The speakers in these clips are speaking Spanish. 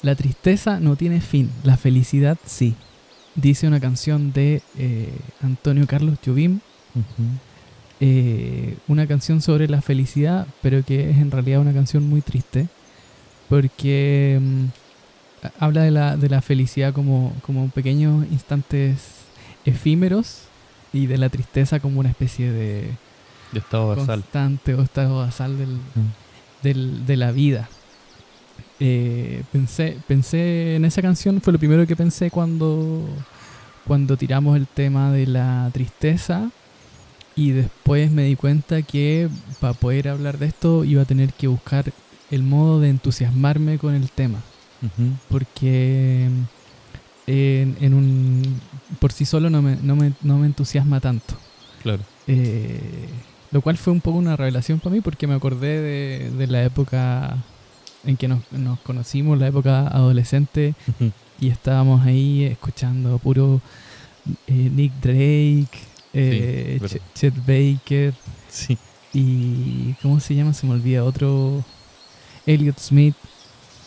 La tristeza no tiene fin, la felicidad sí. Dice una canción de Antonio Carlos Jobim. Una canción sobre la felicidad, pero que es en realidad una canción muy triste, porque habla de la felicidad como pequeños instantes efímeros y de la tristeza como una especie de estado basal. Constante o estado basal de la vida. Pensé en esa canción, fue lo primero que pensé cuando tiramos el tema de la tristeza, y después me di cuenta que para poder hablar de esto iba a tener que buscar el modo de entusiasmarme con el tema, porque por sí solo no me entusiasma tanto. Claro. Lo cual fue un poco una revelación para mí, porque me acordé de la época en que nos conocimos, la época adolescente, y estábamos ahí escuchando puro Nick Drake, Chet Baker, sí. Y ¿cómo se llama? Se me olvida otro, Elliott Smith.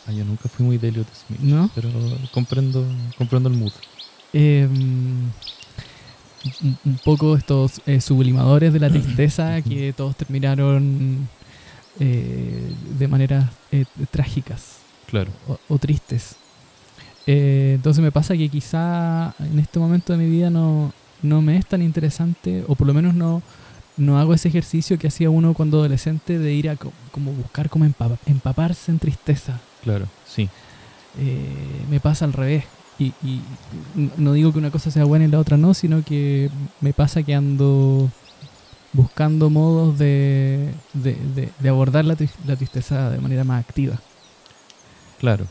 Yo nunca fui muy de Elliott Smith, ¿no? Pero comprendo el mood. Un poco estos sublimadores de la tristeza que todos terminaron de maneras trágicas, claro, o tristes. Entonces me pasa que quizá en este momento de mi vida no me es tan interesante, o por lo menos no hago ese ejercicio que hacía uno cuando adolescente, de ir a como buscar como empaparse en tristeza. Claro, sí. Me pasa al revés. Y no digo que una cosa sea buena y la otra no, sino que me pasa que ando buscando modos de abordar la tristeza de manera más activa. Claro.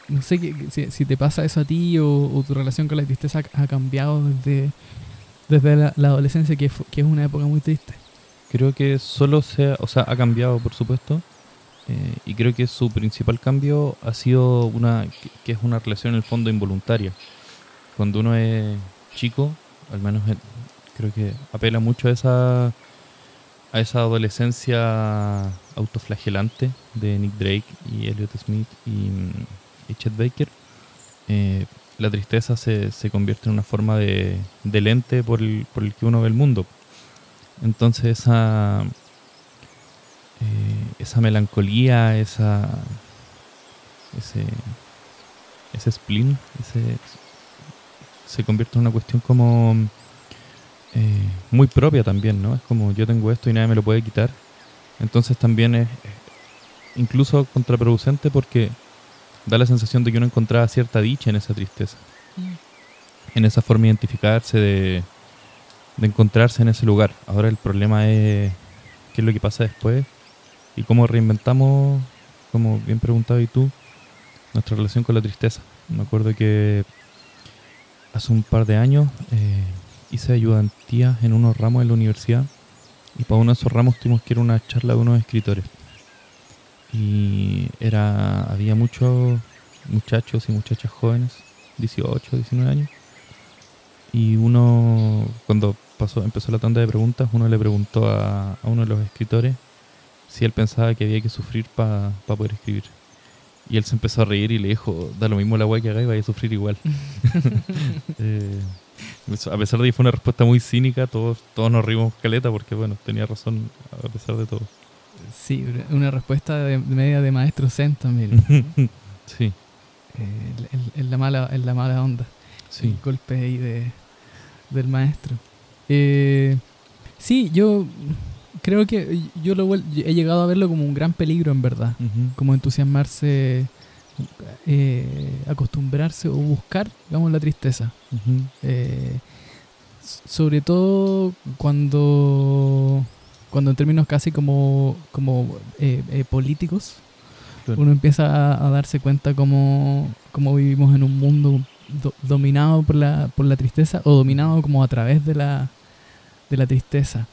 No sé si te pasa eso a ti, o tu relación con la tristeza ha cambiado desde la adolescencia, que es una época muy triste. Creo que ha cambiado, por supuesto. Y creo que su principal cambio ha sido que es una relación en el fondo involuntaria. Cuando uno es chico, al menos creo que apela mucho a esa adolescencia autoflagelante de Nick Drake y Elliott Smith y Chet Baker. La tristeza se convierte en una forma de lente por el que uno ve el mundo. Entonces esa melancolía, ese spleen, se convierte en una cuestión como muy propia también, ¿no? Es como, yo tengo esto y nadie me lo puede quitar. Entonces también es incluso contraproducente, porque da la sensación de que uno encontraba cierta dicha en esa tristeza, en esa forma de identificarse, de encontrarse en ese lugar. Ahora el problema es qué es lo que pasa después y cómo reinventamos, como bien preguntado y tú, nuestra relación con la tristeza. Me acuerdo que hace un par de años hice ayudantía en unos ramos de la universidad, y para uno de esos ramos tuvimos que ir a una charla de unos escritores, y había muchos muchachos y muchachas jóvenes, 18, 19 años, y uno, cuando empezó la tanda de preguntas, uno le preguntó a uno de los escritores si él pensaba que había que sufrir para poder escribir. Y él se empezó a reír y le dijo, da lo mismo la weá que haga y vaya a sufrir igual. A pesar de que fue una respuesta muy cínica, todos nos reímos caleta, porque bueno, tenía razón a pesar de todo. Sí, una respuesta media de maestro zen también, ¿no? Sí. En la mala onda. Sí. El golpe ahí del maestro. Sí, yo creo que he llegado a verlo como un gran peligro, en verdad. Como entusiasmarse, acostumbrarse o buscar, digamos, la tristeza. Sobre todo cuando en términos casi como políticos, claro, uno empieza a darse cuenta cómo vivimos en un mundo dominado por la tristeza, o dominado como a través de la tristeza.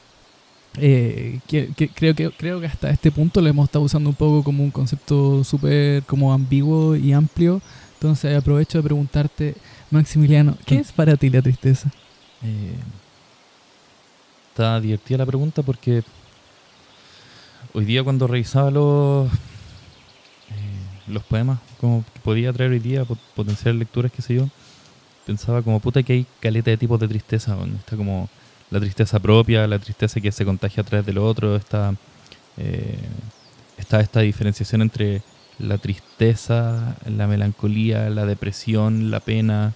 Creo que hasta este punto lo hemos estado usando un poco como un concepto súper como ambiguo y amplio. Entonces aprovecho de preguntarte, Maximiliano, ¿qué es para ti la tristeza? Está divertida la pregunta, porque hoy día, cuando revisaba los poemas como que podía traer hoy día, potenciar lecturas, qué sé yo, pensaba como puta que hay caleta de tipos de tristeza, donde está como la tristeza propia, la tristeza que se contagia a través del otro, está esta diferenciación entre la tristeza, la melancolía, la depresión, la pena.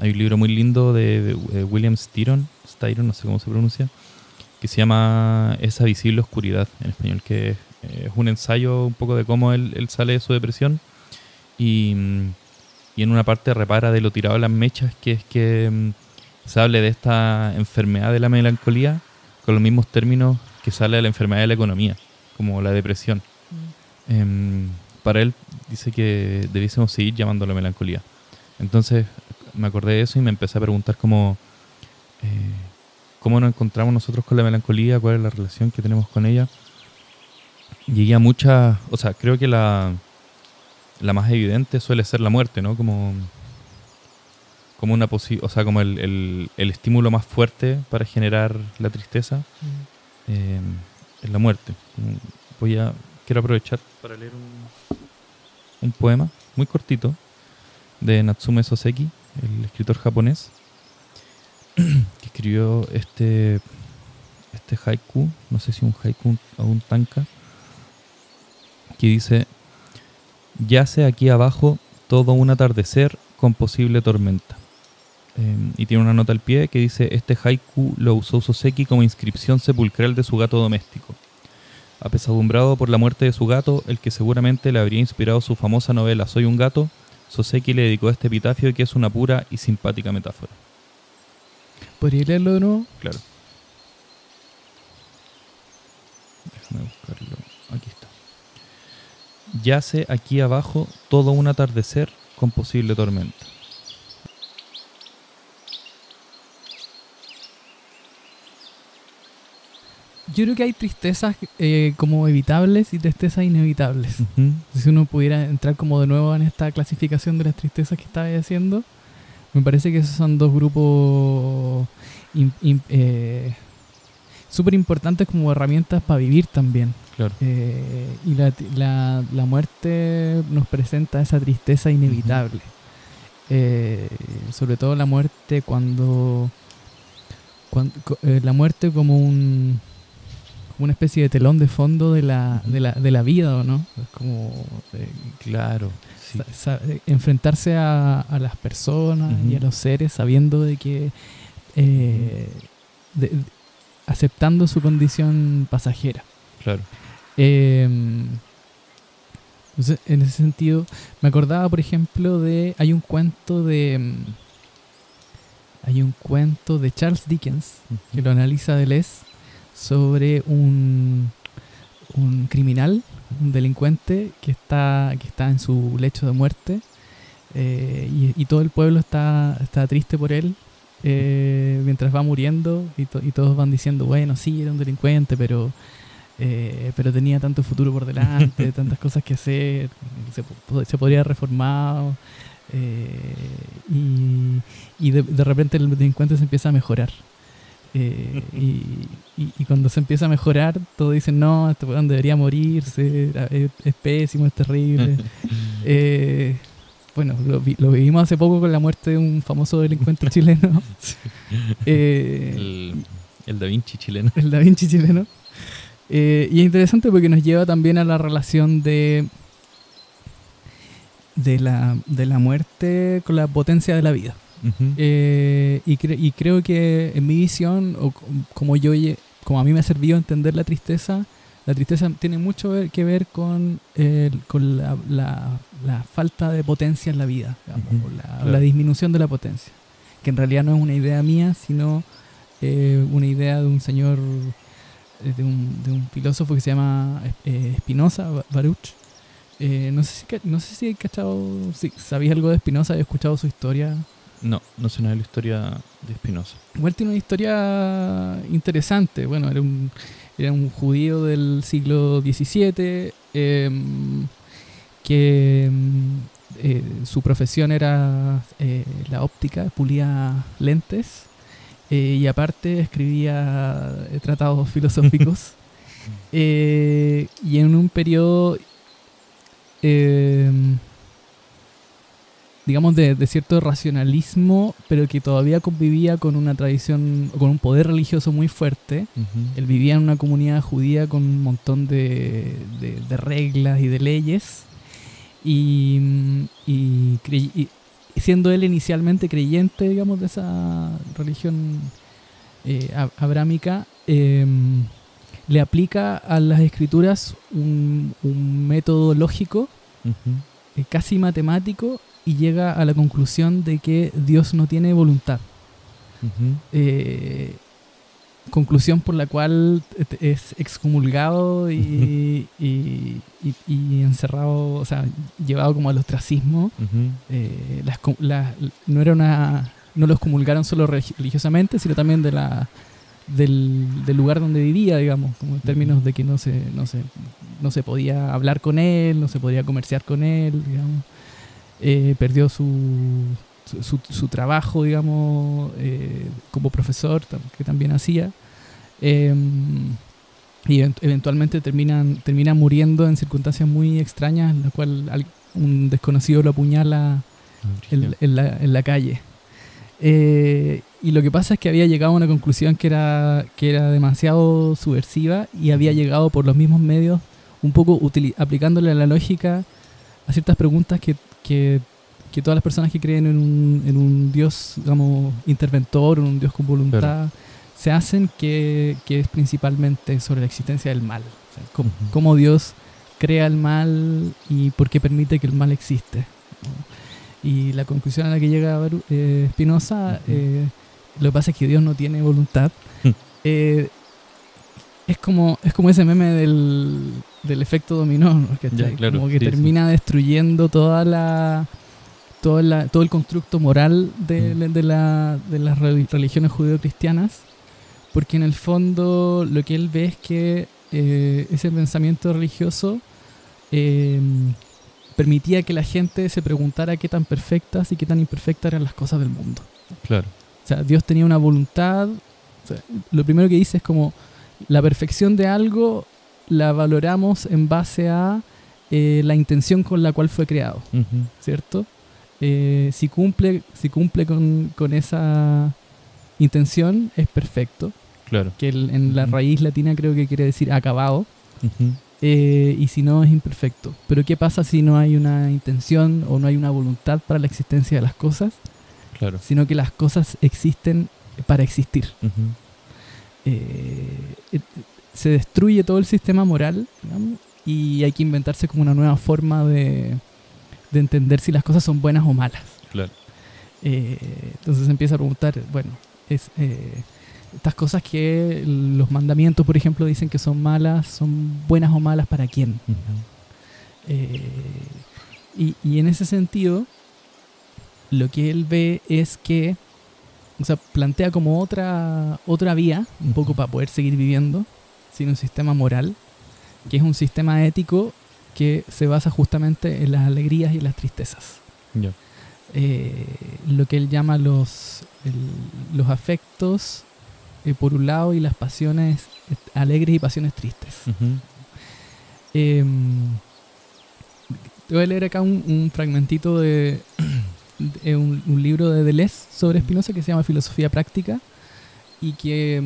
Hay un libro muy lindo de William Styron, no sé cómo se pronuncia, que se llama Esa visible oscuridad en español, que es un ensayo un poco de cómo él sale de su depresión y en una parte repara de lo tirado a las mechas, que es que se hable de esta enfermedad de la melancolía con los mismos términos que sale de la enfermedad de la economía, como la depresión. Para él dice que debiésemos seguir llamándolo melancolía. Entonces me acordé de eso y me empecé a preguntar cómo nos encontramos nosotros con la melancolía, cuál es la relación que tenemos con ella. Llegué a muchas, o sea, creo que la más evidente suele ser la muerte, ¿no? Como una o sea, como el estímulo más fuerte para generar la tristeza es la muerte. Quiero aprovechar para leer un poema muy cortito de Natsume Soseki, el escritor japonés, que escribió este haiku, no sé si un haiku o un tanka, que dice: yace aquí abajo todo un atardecer con posible tormenta. Y tiene una nota al pie que dice: este haiku lo usó Soseki como inscripción sepulcral de su gato doméstico. Apesadumbrado por la muerte de su gato, el que seguramente le habría inspirado su famosa novela Soy un gato, Soseki le dedicó este epitafio que es una pura y simpática metáfora. ¿Podría leerlo de nuevo? Claro. Déjame buscarlo. Aquí está. Yace aquí abajo todo un atardecer con posible tormenta. Yo creo que hay tristezas como evitables y tristezas inevitables. Uh-huh. Si uno pudiera entrar como de nuevo en esta clasificación de las tristezas que estaba haciendo, me parece que esos son dos grupos súper importantes como herramientas para vivir también. Claro. Y la muerte nos presenta esa tristeza inevitable. Sobre todo la muerte cuando la muerte como una especie de telón de fondo de la vida, ¿o no? Es como claro, sí. Enfrentarse a las personas y a los seres sabiendo de que aceptando su condición pasajera. Claro. Entonces, en ese sentido me acordaba, por ejemplo, hay un cuento de Charles Dickens que lo analiza Deleuze sobre un criminal, un delincuente que está en su lecho de muerte y todo el pueblo está triste por él mientras va muriendo y todos van diciendo, bueno, sí, era un delincuente, pero tenía tanto futuro por delante, tantas cosas que hacer, se podría haber reformado, y de repente el delincuente se empieza a mejorar. Y cuando se empieza a mejorar, todos dicen, no, este weón debería morirse, es pésimo, es terrible. Bueno, lo vivimos hace poco con la muerte de un famoso delincuente chileno. Sí. El Da Vinci chileno. El Da Vinci chileno. Y es interesante porque nos lleva también a la relación de la muerte con la potencia de la vida. Uh-huh. Y creo que en mi visión, o como a mí me ha servido entender la tristeza tiene mucho que ver con la falta de potencia en la vida, digamos, uh-huh. la disminución de la potencia, que en realidad no es una idea mía, sino una idea de un señor, de un filósofo que se llama Spinoza, Baruch. No sé si hay cachado, si sabías algo de Spinoza, ¿habías escuchado su historia? No sé nada de la historia de Spinoza. Igual tiene una historia interesante. Bueno, era un judío del siglo XVII que su profesión era la óptica, pulía lentes y aparte escribía tratados filosóficos. Y en un periodo digamos, de cierto racionalismo, pero que todavía convivía con una tradición, con un poder religioso muy fuerte. Él vivía en una comunidad judía con un montón de reglas y de leyes, y siendo él inicialmente creyente, digamos, de esa religión abrámica, le aplica a las escrituras un método lógico, casi matemático, y llega a la conclusión de que Dios no tiene voluntad. Conclusión por la cual es excomulgado y encerrado, o sea, llevado como al ostracismo. No lo excomulgaron solo religiosamente, sino también del lugar donde vivía, digamos, como en términos de que no se podía hablar con él, no se podía comerciar con él, digamos. Perdió su trabajo, digamos, como profesor, que también hacía, y eventualmente termina muriendo en circunstancias muy extrañas, en la cual un desconocido lo apuñala en la calle. Y lo que pasa es que había llegado a una conclusión que era demasiado subversiva, y había llegado por los mismos medios, un poco aplicándole la lógica a ciertas preguntas que todas las personas que creen en un Dios, digamos, interventor, en un Dios con voluntad, claro, se hacen, que es principalmente sobre la existencia del mal. O sea, cómo Dios crea el mal y por qué permite que el mal existe, ¿no? Y la conclusión a la que llega Spinoza, lo que pasa es que Dios no tiene voluntad. Es como ese meme del efecto dominó, ¿no? Claro, como que termina destruyendo todo el constructo moral de las religiones judeocristianas, porque en el fondo lo que él ve es que ese pensamiento religioso permitía que la gente se preguntara qué tan perfectas y qué tan imperfectas eran las cosas del mundo. Claro. O sea, Dios tenía una voluntad. O sea, lo primero que dice es como la perfección de algo la valoramos en base a la intención con la cual fue creado, ¿cierto? Si cumple con esa intención, es perfecto. Claro. Que en la raíz latina creo que quiere decir acabado. Y si no, es imperfecto. Pero ¿qué pasa si no hay una intención o no hay una voluntad para la existencia de las cosas? Claro. Sino que las cosas existen para existir. Se destruye todo el sistema moral, digamos, y hay que inventarse como una nueva forma de entender si las cosas son buenas o malas. Claro. Entonces se empieza a preguntar, bueno, estas cosas que los mandamientos, por ejemplo, dicen que son malas, ¿son buenas o malas para quién? Y en ese sentido, lo que él ve es que, o sea, plantea como otra vía, un poco para poder seguir viviendo, sin un sistema moral, que es un sistema ético que se basa justamente en las alegrías y en las tristezas. Yeah. Lo que él llama los afectos, por un lado, y las pasiones alegres y pasiones tristes. Te voy a leer acá un fragmentito de un libro de Deleuze sobre Spinoza que se llama Filosofía Práctica, y que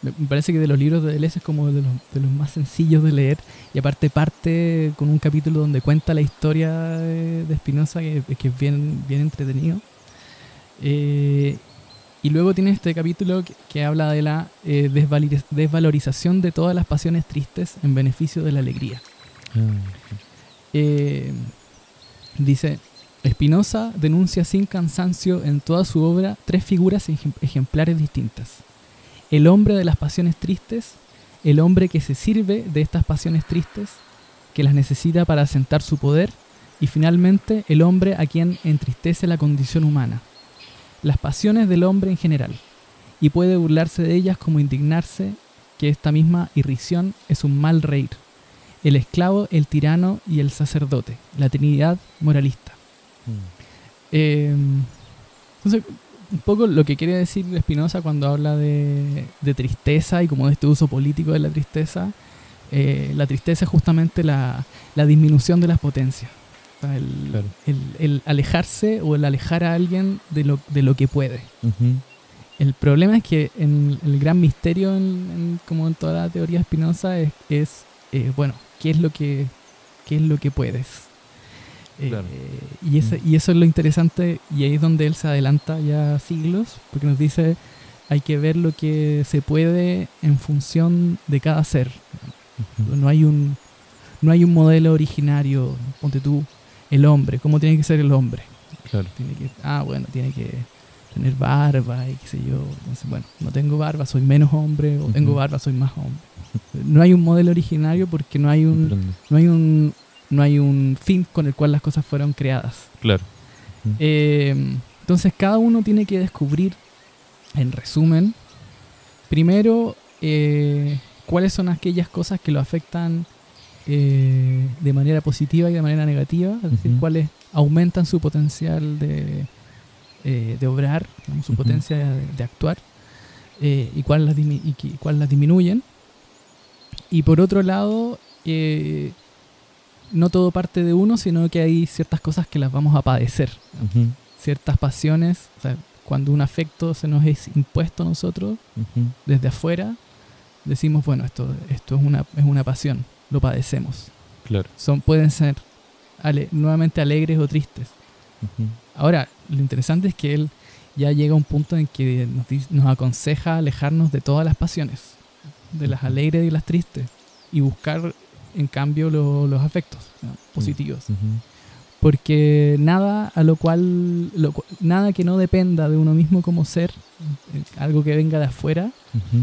me parece que de los libros de Deleuze es como de los más sencillos de leer, y aparte parte con un capítulo donde cuenta la historia de Spinoza, que es bien entretenido. Y luego tiene este capítulo que habla de la desvalorización de todas las pasiones tristes en beneficio de la alegría. Dice: Spinoza denuncia sin cansancio en toda su obra tres figuras ejemplares distintas: el hombre de las pasiones tristes, el hombre que se sirve de estas pasiones tristes, que las necesita para asentar su poder, y finalmente el hombre a quien entristece la condición humana. Las pasiones del hombre en general, y puede burlarse de ellas como indignarse que esta misma irrisión es un mal reír. El esclavo, el tirano y el sacerdote, la trinidad moralista. Entonces, un poco lo que quiere decir Spinoza cuando habla de tristeza y como de este uso político de la tristeza, la tristeza es justamente la disminución de las potencias. O sea, Claro. el alejarse o el alejar a alguien de lo que puede. Ujú. El problema es que el gran misterio, como en toda la teoría de Spinoza, es bueno, ¿qué es lo que puedes? Claro. Y eso es lo interesante, y ahí es donde él se adelanta ya siglos, porque nos dice, hay que ver lo que se puede en función de cada ser. Ujú. No hay un modelo originario. Ponte tú, el hombre, ¿cómo tiene que ser el hombre? Claro. Tiene que tener barba y qué sé yo. Entonces, bueno, no tengo barba, soy menos hombre, o tengo Ujú. barba, soy más hombre. No hay un modelo originario porque no hay Comprendo. no hay un fin con el cual las cosas fueron creadas. Claro. Ujú. Entonces cada uno tiene que descubrir, en resumen, primero, cuáles son aquellas cosas que lo afectan de manera positiva y de manera negativa, es decir, Ujú. cuáles aumentan su potencial de obrar, digamos, su Ujú. potencia de actuar, y cuáles cuáles las disminuyen. Y por otro lado, no todo parte de uno, sino que hay ciertas cosas que las vamos a padecer, Ujú. ciertas pasiones. O sea, cuando un afecto se nos es impuesto a nosotros Ujú. desde afuera, decimos, bueno, esto es una pasión, lo padecemos. Claro. Pueden ser nuevamente alegres o tristes. Ujú. Ahora, lo interesante es que él ya llega a un punto en que nos aconseja alejarnos de todas las pasiones, de las alegres y las tristes, y buscar en cambio los afectos, ¿no?, positivos. Ujú. Porque nada nada que no dependa de uno mismo como ser, algo que venga de afuera, Ujú.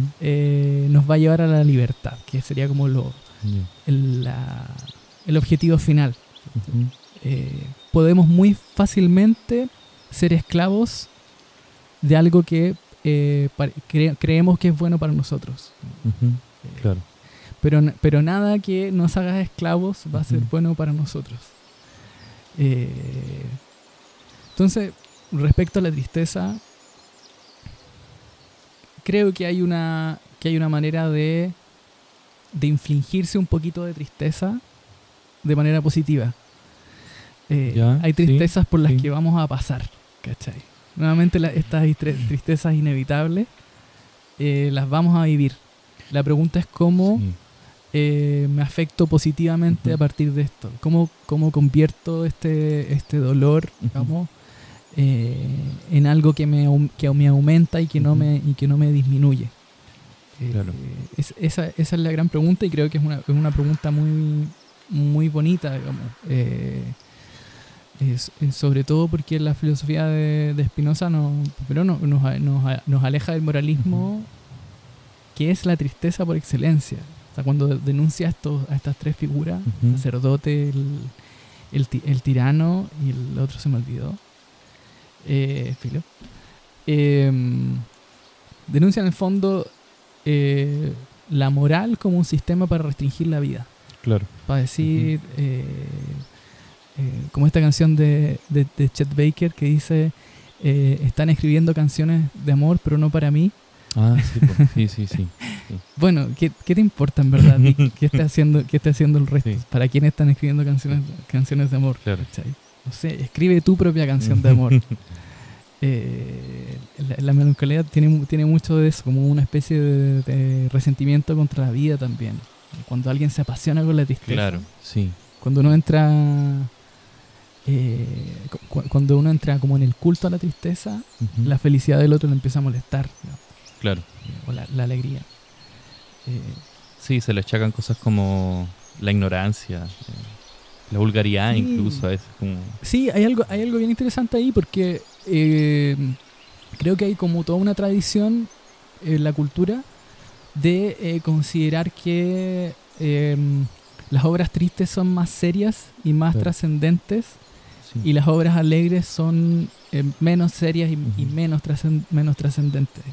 nos va a llevar a la libertad, que sería como Ya. el objetivo final. Ujú. Podemos muy fácilmente ser esclavos de algo que creemos que es bueno para nosotros. Ujú. Claro. Pero nada que nos haga esclavos va a ser Ujú. bueno para nosotros. Entonces, respecto a la tristeza, creo que hay una manera de infligirse un poquito de tristeza de manera positiva. Ya, Hay sí, tristezas por las sí. que vamos a pasar, ¿cachai? Nuevamente estas tristezas inevitables las vamos a vivir. La pregunta es cómo Sí. me afecto positivamente Ujú. a partir de esto. ¿Cómo convierto este dolor, Ujú. digamos, en algo que me aumenta y que no Ujú. me disminuye? Claro. Esa es la gran pregunta, y creo que es una pregunta muy, muy bonita, digamos. Sobre todo porque la filosofía de Spinoza nos aleja del moralismo, que es la tristeza por excelencia. O sea, cuando denuncia a estas tres figuras, Ujú. el sacerdote, el tirano y el otro se me olvidó, Filo, denuncia en el fondo la moral como un sistema para restringir la vida. Claro. Para decir, como esta canción de Chet Baker que dice, están escribiendo canciones de amor, pero no para mí. Ah, sí, po. Sí. Bueno, ¿qué te importa en verdad? ¿Qué esté haciendo el resto? Sí. ¿Para quién están escribiendo canciones de amor? Claro. ¿Cachai? No sé, escribe tu propia canción de amor. La melancolía tiene mucho de eso, como una especie de resentimiento contra la vida también. Cuando alguien se apasiona con la tristeza. Claro, sí. Cuando uno entra cuando uno entra como en el culto a la tristeza, Ujú. la felicidad del otro le empieza a molestar, ¿no? Claro. O la alegría. Sí, se le achacan cosas como la ignorancia, la vulgaridad, Sí. incluso a veces. Como... Sí, hay algo bien interesante ahí, porque creo que hay como toda una tradición en la cultura de considerar que las obras tristes son más serias y más Claro. trascendentes, Sí. y las obras alegres son menos serias y Ujú. menos trascendentes.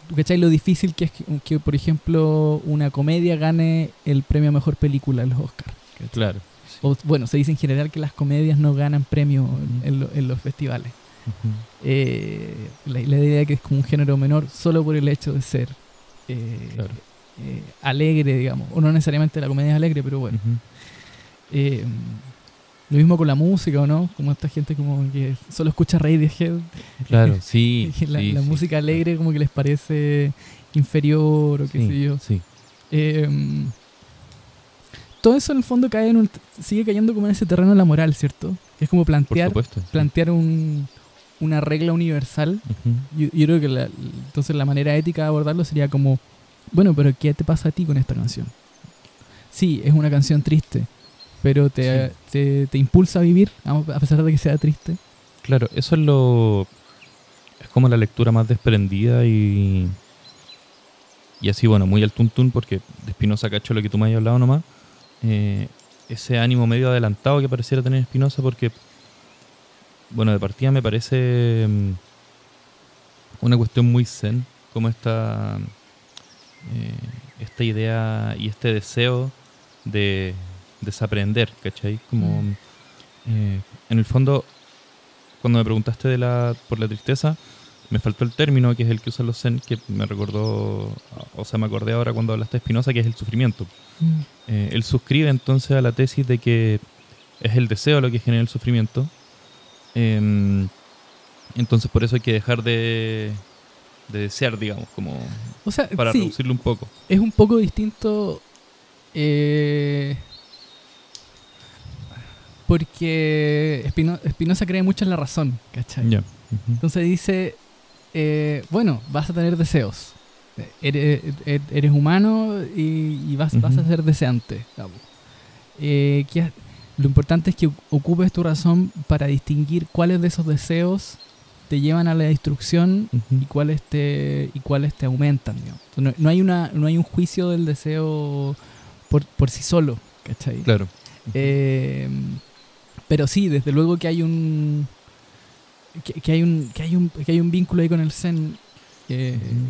¿Tú cachai lo difícil que es que, por ejemplo, una comedia gane el premio a mejor película en los Oscars? Claro. Sí. O, bueno, se dice en general que las comedias no ganan premios en los festivales. Ujú. La idea que es como un género menor solo por el hecho de ser Claro. alegre, digamos. O no necesariamente la comedia es alegre, pero bueno. Ujú. Eh, lo mismo con la música, ¿o no? Como esta gente como que solo escucha Radiohead. Claro, sí, Y la sí, sí, música claro. alegre como que les parece inferior o qué sé Sí, yo. sí, Eh, todo eso en el fondo sigue cayendo como en ese terreno de la moral, ¿cierto? Que es como por supuesto. Sí. plantear una regla universal. Ujú. Yo creo que entonces la manera ética de abordarlo sería como, bueno, pero ¿qué te pasa a ti con esta canción? Sí, es una canción triste, pero Sí. te impulsa a vivir, a pesar de que sea triste. Claro, eso es como la lectura más desprendida y así, bueno, muy al tuntún, porque de Spinoza cacho lo que tú me has hablado nomás. eh, Ese ánimo medio adelantado que pareciera tener Spinoza, porque, bueno, de partida me parece una cuestión muy zen, como esta idea y este deseo de desaprender, ¿cachai? Como, Mm. en el fondo, cuando me preguntaste por la tristeza, me faltó el término que es el que usan los zen, que me recordó, o sea, me acordé ahora cuando hablaste de Spinoza, que es el sufrimiento. Mm. Él suscribe entonces a la tesis de que es el deseo lo que genera el sufrimiento. Em, entonces por eso hay que dejar de desear, digamos, como O sea, para sí, reducirlo un poco. es un poco distinto porque Spinoza cree mucho en la razón, ¿cachai? Ya. Ujú. Entonces dice, bueno, vas a tener deseos. Eres humano y vas a Ujú. ser deseante. Digamos. Lo importante es que ocupes tu razón para distinguir cuáles de esos deseos te llevan a la destrucción Ujú. y cuáles te aumentan. Digamos. Entonces, no hay un juicio del deseo por sí solo, ¿cachai? Claro. Ujú. Pero sí, desde luego que hay que hay un vínculo ahí con el Zen, un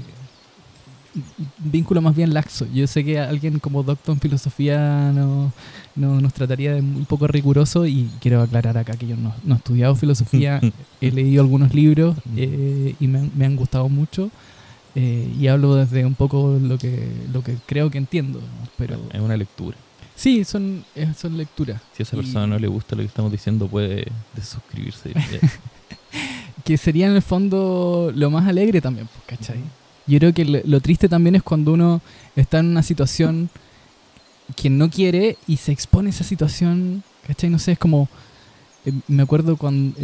vínculo más bien laxo. Yo sé que alguien como doctor en filosofía nos trataría de un poco riguroso, y quiero aclarar acá que yo no he estudiado filosofía, he leído algunos libros y me han gustado mucho, y hablo desde un poco lo que creo que entiendo, ¿no? Pero Bueno, es una lectura. sí, son lecturas. Si a esa Y persona no le gusta lo que estamos diciendo, puede desuscribirse. que sería en el fondo lo más alegre también, pues, ¿cachai? Yo creo que lo triste también es cuando uno está en una situación que no quiere y se expone a esa situación, ¿cachai? No sé, es como... me acuerdo cuando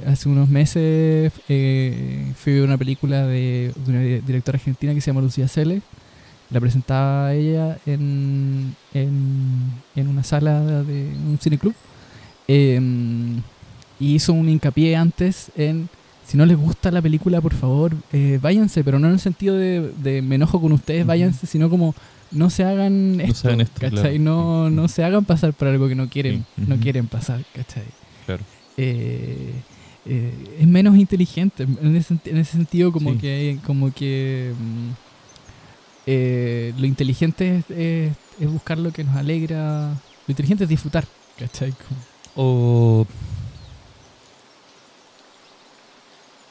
hace unos meses fui a ver una película de una directora argentina que se llama Lucía Celes. La presentaba ella en una sala de un cineclub. Y hizo un hincapié antes en: si no les gusta la película, por favor, váyanse, pero no en el sentido de me enojo con ustedes, váyanse, sino como no se hagan esto, No se hagan esto, ¿cachai? claro. No se hagan pasar por algo que no quieren, Sí. no quieren pasar, ¿cachai? Claro. Es menos inteligente en ese sentido, como Sí. que lo inteligente es buscar lo que nos alegra. Lo inteligente es disfrutar, ¿cachai? O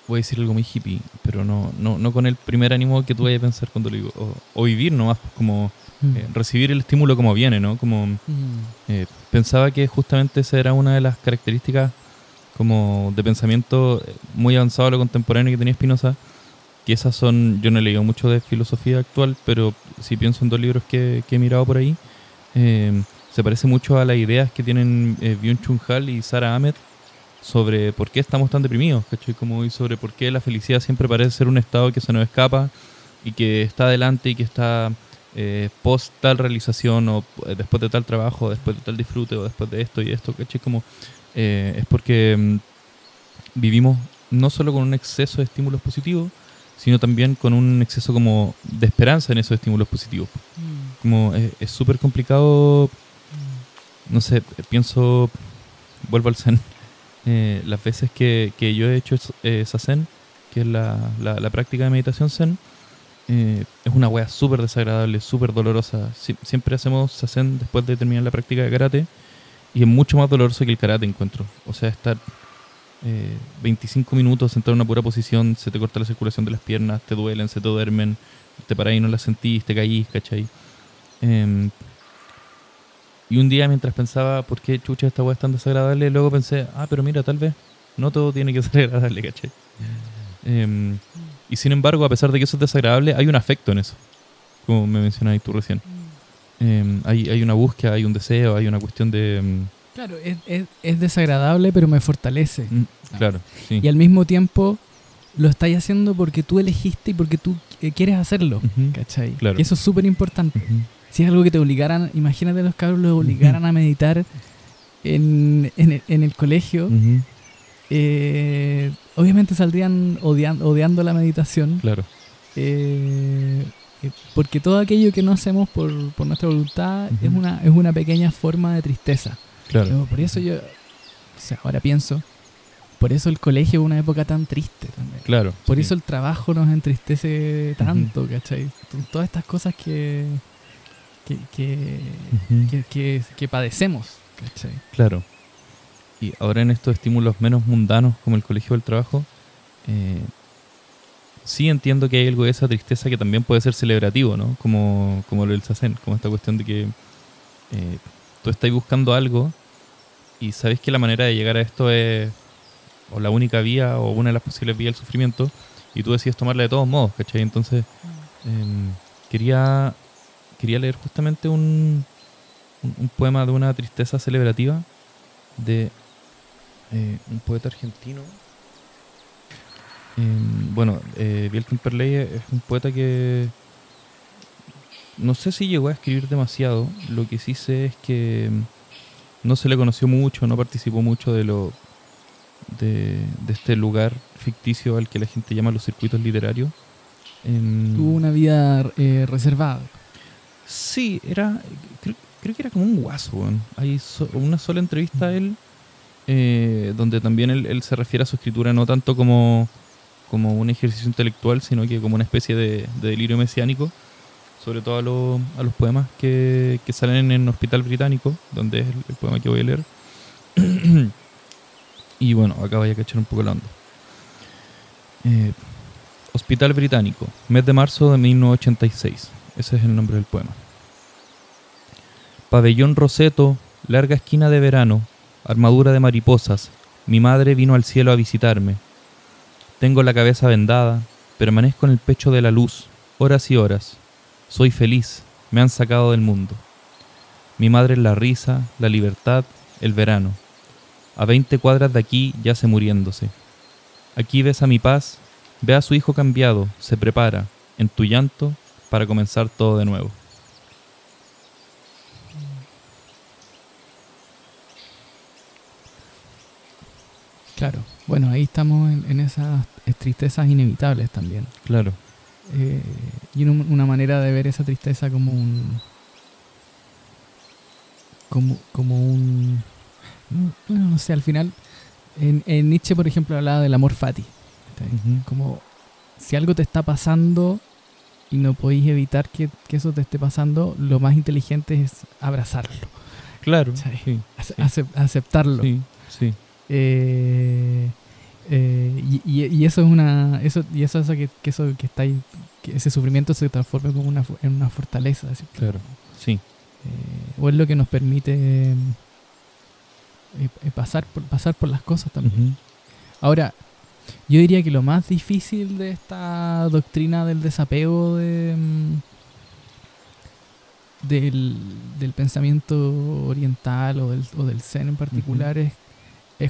voy a decir algo muy hippie, pero no con el primer ánimo que tú vayas a pensar cuando lo digo. O vivir nomás, pues, como recibir el estímulo como viene, ¿no? Como pensaba que justamente esa era una de las características como de pensamiento muy avanzado a lo contemporáneo que tenía Spinoza, que esas son, yo no he leído mucho de filosofía actual, pero sí pienso en dos libros que he mirado por ahí, se parece mucho a las ideas que tienen Byung-Chul Han y Sara Ahmed sobre por qué estamos tan deprimidos, ¿cachai? Como, y sobre por qué la felicidad siempre parece ser un estado que se nos escapa y que está adelante y que está post tal realización o después de tal trabajo, después de tal disfrute o después de esto y esto, ¿cachai? Como es porque vivimos no solo con un exceso de estímulos positivos, sino también con un exceso como de esperanza en esos estímulos positivos. Como es súper complicado, no sé, pienso, vuelvo al Zen, las veces que yo he hecho Zazen, que es la práctica de meditación Zen, es una wea súper desagradable, súper dolorosa. Siempre hacemos Zazen después de terminar la práctica de karate, y es mucho más doloroso que el karate, encuentro. O sea, estar 25 minutos sentado en una pura posición, se te corta la circulación de las piernas, te duelen, se te duermen, te parás y no las sentís, te caís, ¿cachai? Y un día mientras pensaba, ¿por qué chucha esta weá es tan desagradable? Luego pensé, pero mira, tal vez no todo tiene que ser agradable, ¿cachai? Y sin embargo, a pesar de que eso es desagradable, hay un afecto en eso, como me mencionabas tú recién. Hay una búsqueda, hay un deseo, hay una cuestión de... Claro, es desagradable, pero me fortalece. Claro, sí. Y al mismo tiempo lo estáis haciendo porque tú elegiste y porque tú quieres hacerlo, ¿cachai? Claro. Y eso es súper importante. Si es algo que te obligaran, imagínate los cabros los obligaran a meditar en el colegio, obviamente saldrían odiando la meditación. Claro. Porque todo aquello que no hacemos por nuestra voluntad es una pequeña forma de tristeza. Claro. Pero por eso yo, ahora pienso, por eso el colegio es una época tan triste también. Claro. Por eso el trabajo nos entristece tanto, ¿cachai? Todas estas cosas que padecemos, ¿cachai? Claro. Y ahora en estos estímulos menos mundanos como el colegio o el trabajo, sí entiendo que hay algo de esa tristeza que también puede ser celebrativo, ¿no? Como lo del Sazen, como esta cuestión de que tú estás buscando algo y sabes que la manera de llegar a esto es o la única vía o una de las posibles vías del sufrimiento y tú decides tomarla de todos modos, ¿cachai? Entonces quería leer justamente un poema de una tristeza celebrativa de un poeta argentino. Biel Temperley es un poeta que no sé si llegó a escribir demasiado. Lo que sí sé es que no se le conoció mucho, no participó mucho de este lugar ficticio al que la gente llama los circuitos literarios. Tuvo una vida reservada. Sí, creo que era como un guaso, bueno. Hay una sola entrevista a él donde también él se refiere a su escritura no tanto como un ejercicio intelectual, sino que como una especie de delirio mesiánico, sobre todo a los poemas que salen en Hospital Británico, donde es el poema que voy a leer. Y bueno, acá voy a cachar un poco la onda. Hospital Británico, mes de marzo de 1986. Ese es el nombre del poema. Pabellón Roseto, larga esquina de verano, armadura de mariposas, mi madre vino al cielo a visitarme. Tengo la cabeza vendada, permanezco en el pecho de la luz, horas y horas. Soy feliz, me han sacado del mundo. Mi madre es la risa, la libertad, el verano. A 20 cuadras de aquí yace muriéndose. Aquí ves a mi paz, ve a su hijo cambiado, se prepara, en tu llanto, para comenzar todo de nuevo. Claro, bueno, ahí estamos en esas tristezas inevitables también. Claro. Y una manera de ver esa tristeza como un bueno, no sé, al final en Nietzsche, por ejemplo, hablaba del amor fati. Como si algo te está pasando y no podéis evitar que eso te esté pasando, lo más inteligente es abrazarlo. Claro, sí. Aceptarlo. Sí, sí. Y eso es eso hace que está ahí, que ese sufrimiento se transforme como en una fortaleza, ¿sí? Claro, sí. O es lo que nos permite pasar por las cosas también. Ahora, yo diría que lo más difícil de esta doctrina del desapego del pensamiento oriental o del Zen en particular es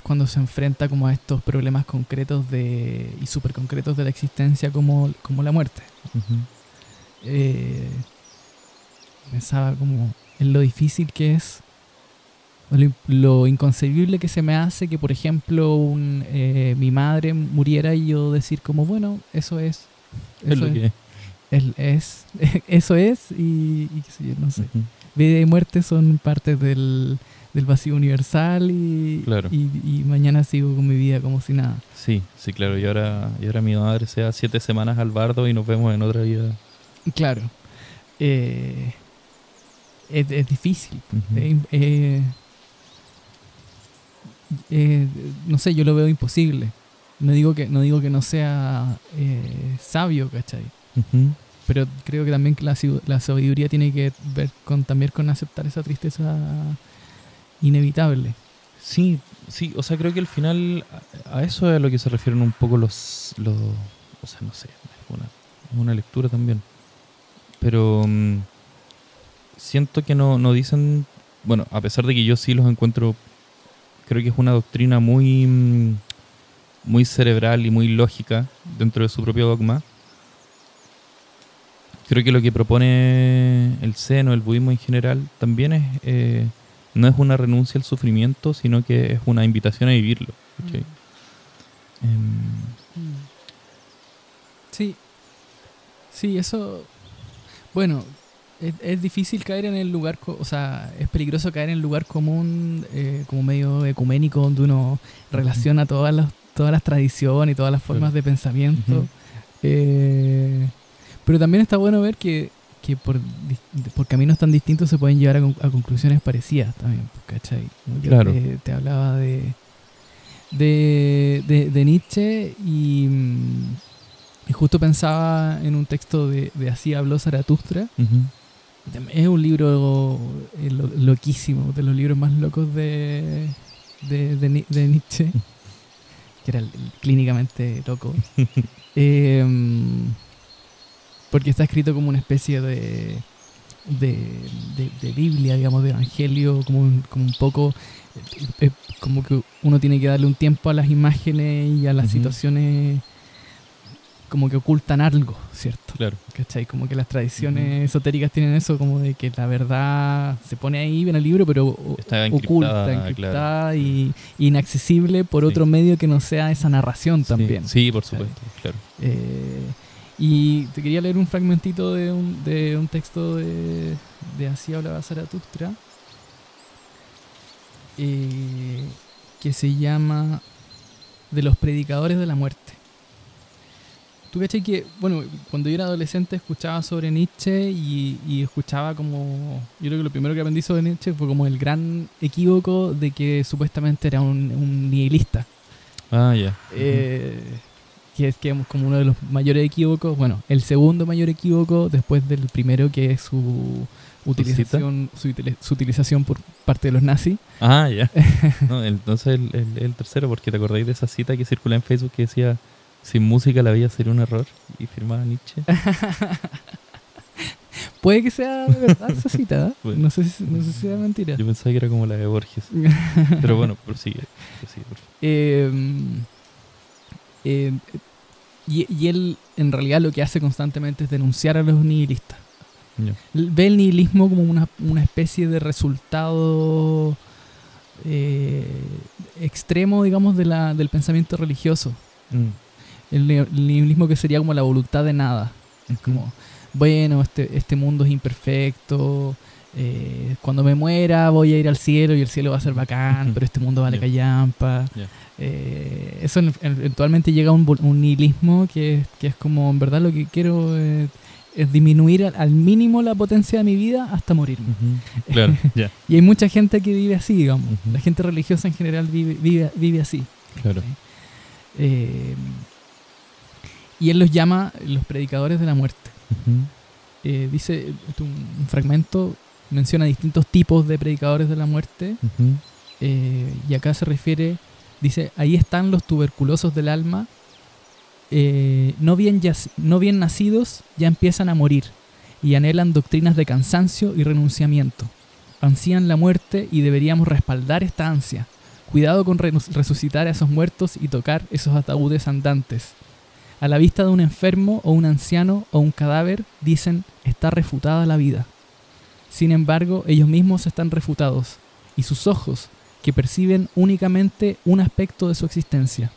cuando se enfrenta como a estos problemas concretos y súper concretos de la existencia como la muerte. Pensaba como en lo difícil que es, lo inconcebible que se me hace que, por ejemplo, mi madre muriera y yo decir como, bueno, eso es lo que es. Eso es y qué sé yo, no sé. Vida y muerte son partes del vacío universal y mañana sigo con mi vida como si nada. Sí, claro. Y ahora mi madre se da 7 semanas al bardo y nos vemos en otra vida. Claro. Es difícil. no sé, yo lo veo imposible. No digo que no sea sabio, ¿cachai? Ujú. Pero creo que también que la sabiduría tiene que ver también con aceptar esa tristeza inevitable. Sí, sí, o sea, creo que al final a eso es a lo que se refieren un poco o sea, no sé, es una lectura también. Pero siento que no dicen, bueno, a pesar de que yo sí los encuentro, creo que es una doctrina muy cerebral y muy lógica dentro de su propio dogma. Creo que lo que propone el Zen o el budismo en general también no es una renuncia al sufrimiento, sino que es una invitación a vivirlo. ¿Cachai? Sí, sí, eso... Bueno, es difícil caer en el lugar, o sea, es peligroso caer en el lugar común, como medio ecuménico, donde uno relaciona todas las tradiciones y todas las formas de pensamiento. Ujú. Pero también está bueno ver que por caminos tan distintos se pueden llevar a conclusiones parecidas también, ¿cachai? Como yo Claro. te hablaba de Nietzsche y justo pensaba en un texto de Así habló Zaratustra. Ujú. Es un libro loquísimo, de los libros más locos de Nietzsche, que era clínicamente loco. Porque está escrito como una especie de Biblia, digamos, de evangelio, como un poco, como que uno tiene que darle un tiempo a las imágenes y a las Ujú. situaciones como que ocultan algo, ¿cierto? Claro. ¿Cachai? Como que las tradiciones esotéricas tienen eso, como de que la verdad se pone ahí en el libro, pero Está oculta, encriptada y inaccesible por otro medio que no sea esa narración también. Sí, por supuesto, claro. Y te quería leer un fragmentito de un texto de Así hablaba Zaratustra, que se llama De los predicadores de la muerte. Tú cachai que, bueno, cuando yo era adolescente escuchaba sobre Nietzsche y escuchaba como... Yo creo que lo primero que aprendí sobre Nietzsche fue como el gran equívoco de que supuestamente era un nihilista. Ah, ya. Que es como uno de los mayores equívocos, bueno, el segundo mayor equívoco después del primero, que es su utilización por parte de los nazis. Ah, ya. No, entonces el tercero, porque te acordáis de esa cita que circula en Facebook que decía: sin música la vida sería un error, y firmaba Nietzsche. Puede que sea verdad esa cita, ¿eh? Bueno. No sé si sea mentira. Yo pensaba que era como la de Borges. Pero bueno, prosigue por favor. Y él en realidad lo que hace constantemente es denunciar a los nihilistas. Ya. Ve el nihilismo como una especie de resultado extremo, digamos, del pensamiento religioso. El nihilismo, que sería como la voluntad de nada. Es como, bueno, este mundo es imperfecto, cuando me muera voy a ir al cielo y el cielo va a ser bacán, pero este mundo vale callampa. Eso eventualmente llega a un nihilismo que es como, en verdad lo que quiero es disminuir al mínimo la potencia de mi vida hasta morirme. Claro, ya. Y hay mucha gente que vive así, digamos. La gente religiosa en general vive así. Claro. Y él los llama los predicadores de la muerte. Dice, un fragmento menciona distintos tipos de predicadores de la muerte. Y acá se refiere, dice: ahí están los tuberculosos del alma, no bien nacidos, ya empiezan a morir y anhelan doctrinas de cansancio y renunciamiento. Ansían la muerte y deberíamos respaldar esta ansia. Cuidado con resucitar a esos muertos y tocar esos ataúdes andantes. A la vista de un enfermo o un anciano o un cadáver, dicen: está refutada la vida. Sin embargo, ellos mismos están refutados, y sus ojos, que perciben únicamente un aspecto de su existencia.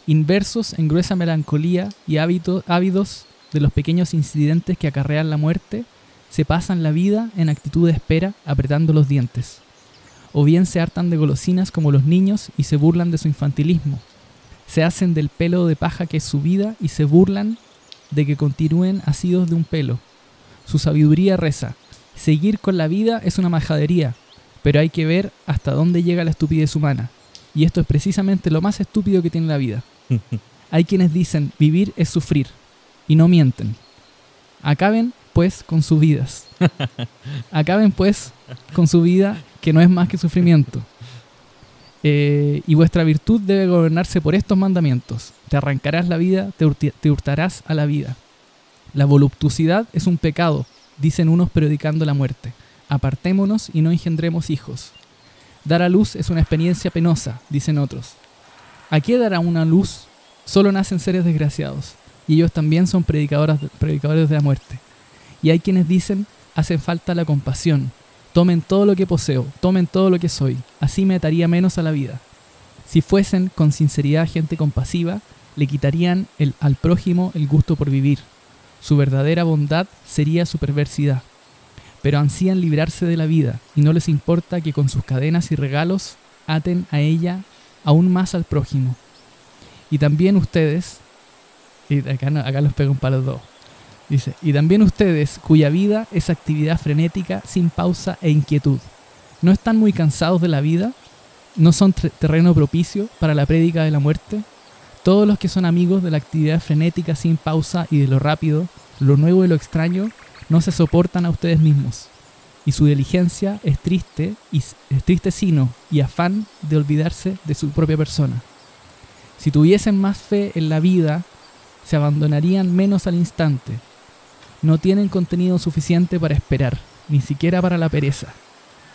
Inversos en gruesa melancolía y ávidos de los pequeños incidentes que acarrean la muerte, se pasan la vida en actitud de espera, apretando los dientes. O bien se hartan de golosinas como los niños y se burlan de su infantilismo. Se hacen del pelo de paja que es su vida y se burlan de que continúen asidos de un pelo. Su sabiduría reza: seguir con la vida es una majadería, pero hay que ver hasta dónde llega la estupidez humana. Y esto es precisamente lo más estúpido que tiene la vida. Hay quienes dicen, vivir es sufrir, y no mienten. Acaben, pues, con sus vidas. Acaben, pues, con su vida, que no es más que sufrimiento. Y vuestra virtud debe gobernarse por estos mandamientos. Te arrancarás la vida, te hurtarás a la vida. La voluptuosidad es un pecado, dicen unos predicando la muerte. Apartémonos y no engendremos hijos. Dar a luz es una experiencia penosa, dicen otros. ¿A qué dará una luz? Solo nacen seres desgraciados, y ellos también son predicadores de la muerte. Y hay quienes dicen, hace falta la compasión. Tomen todo lo que poseo, tomen todo lo que soy, así me ataría menos a la vida. Si fuesen con sinceridad gente compasiva, le quitarían al prójimo el gusto por vivir. Su verdadera bondad sería su perversidad. Pero ansían librarse de la vida, y no les importa que con sus cadenas y regalos aten a ella aún más al prójimo. Y también ustedes, y acá los pego un palo dos, dice, y también ustedes, cuya vida es actividad frenética, sin pausa e inquietud, ¿no están muy cansados de la vida? ¿No son terreno propicio para la prédica de la muerte? Todos los que son amigos de la actividad frenética sin pausa y de lo rápido, lo nuevo y lo extraño, no se soportan a ustedes mismos, y su diligencia es triste sino y afán de olvidarse de su propia persona. Si tuviesen más fe en la vida, se abandonarían menos al instante. No tienen contenido suficiente para esperar, ni siquiera para la pereza.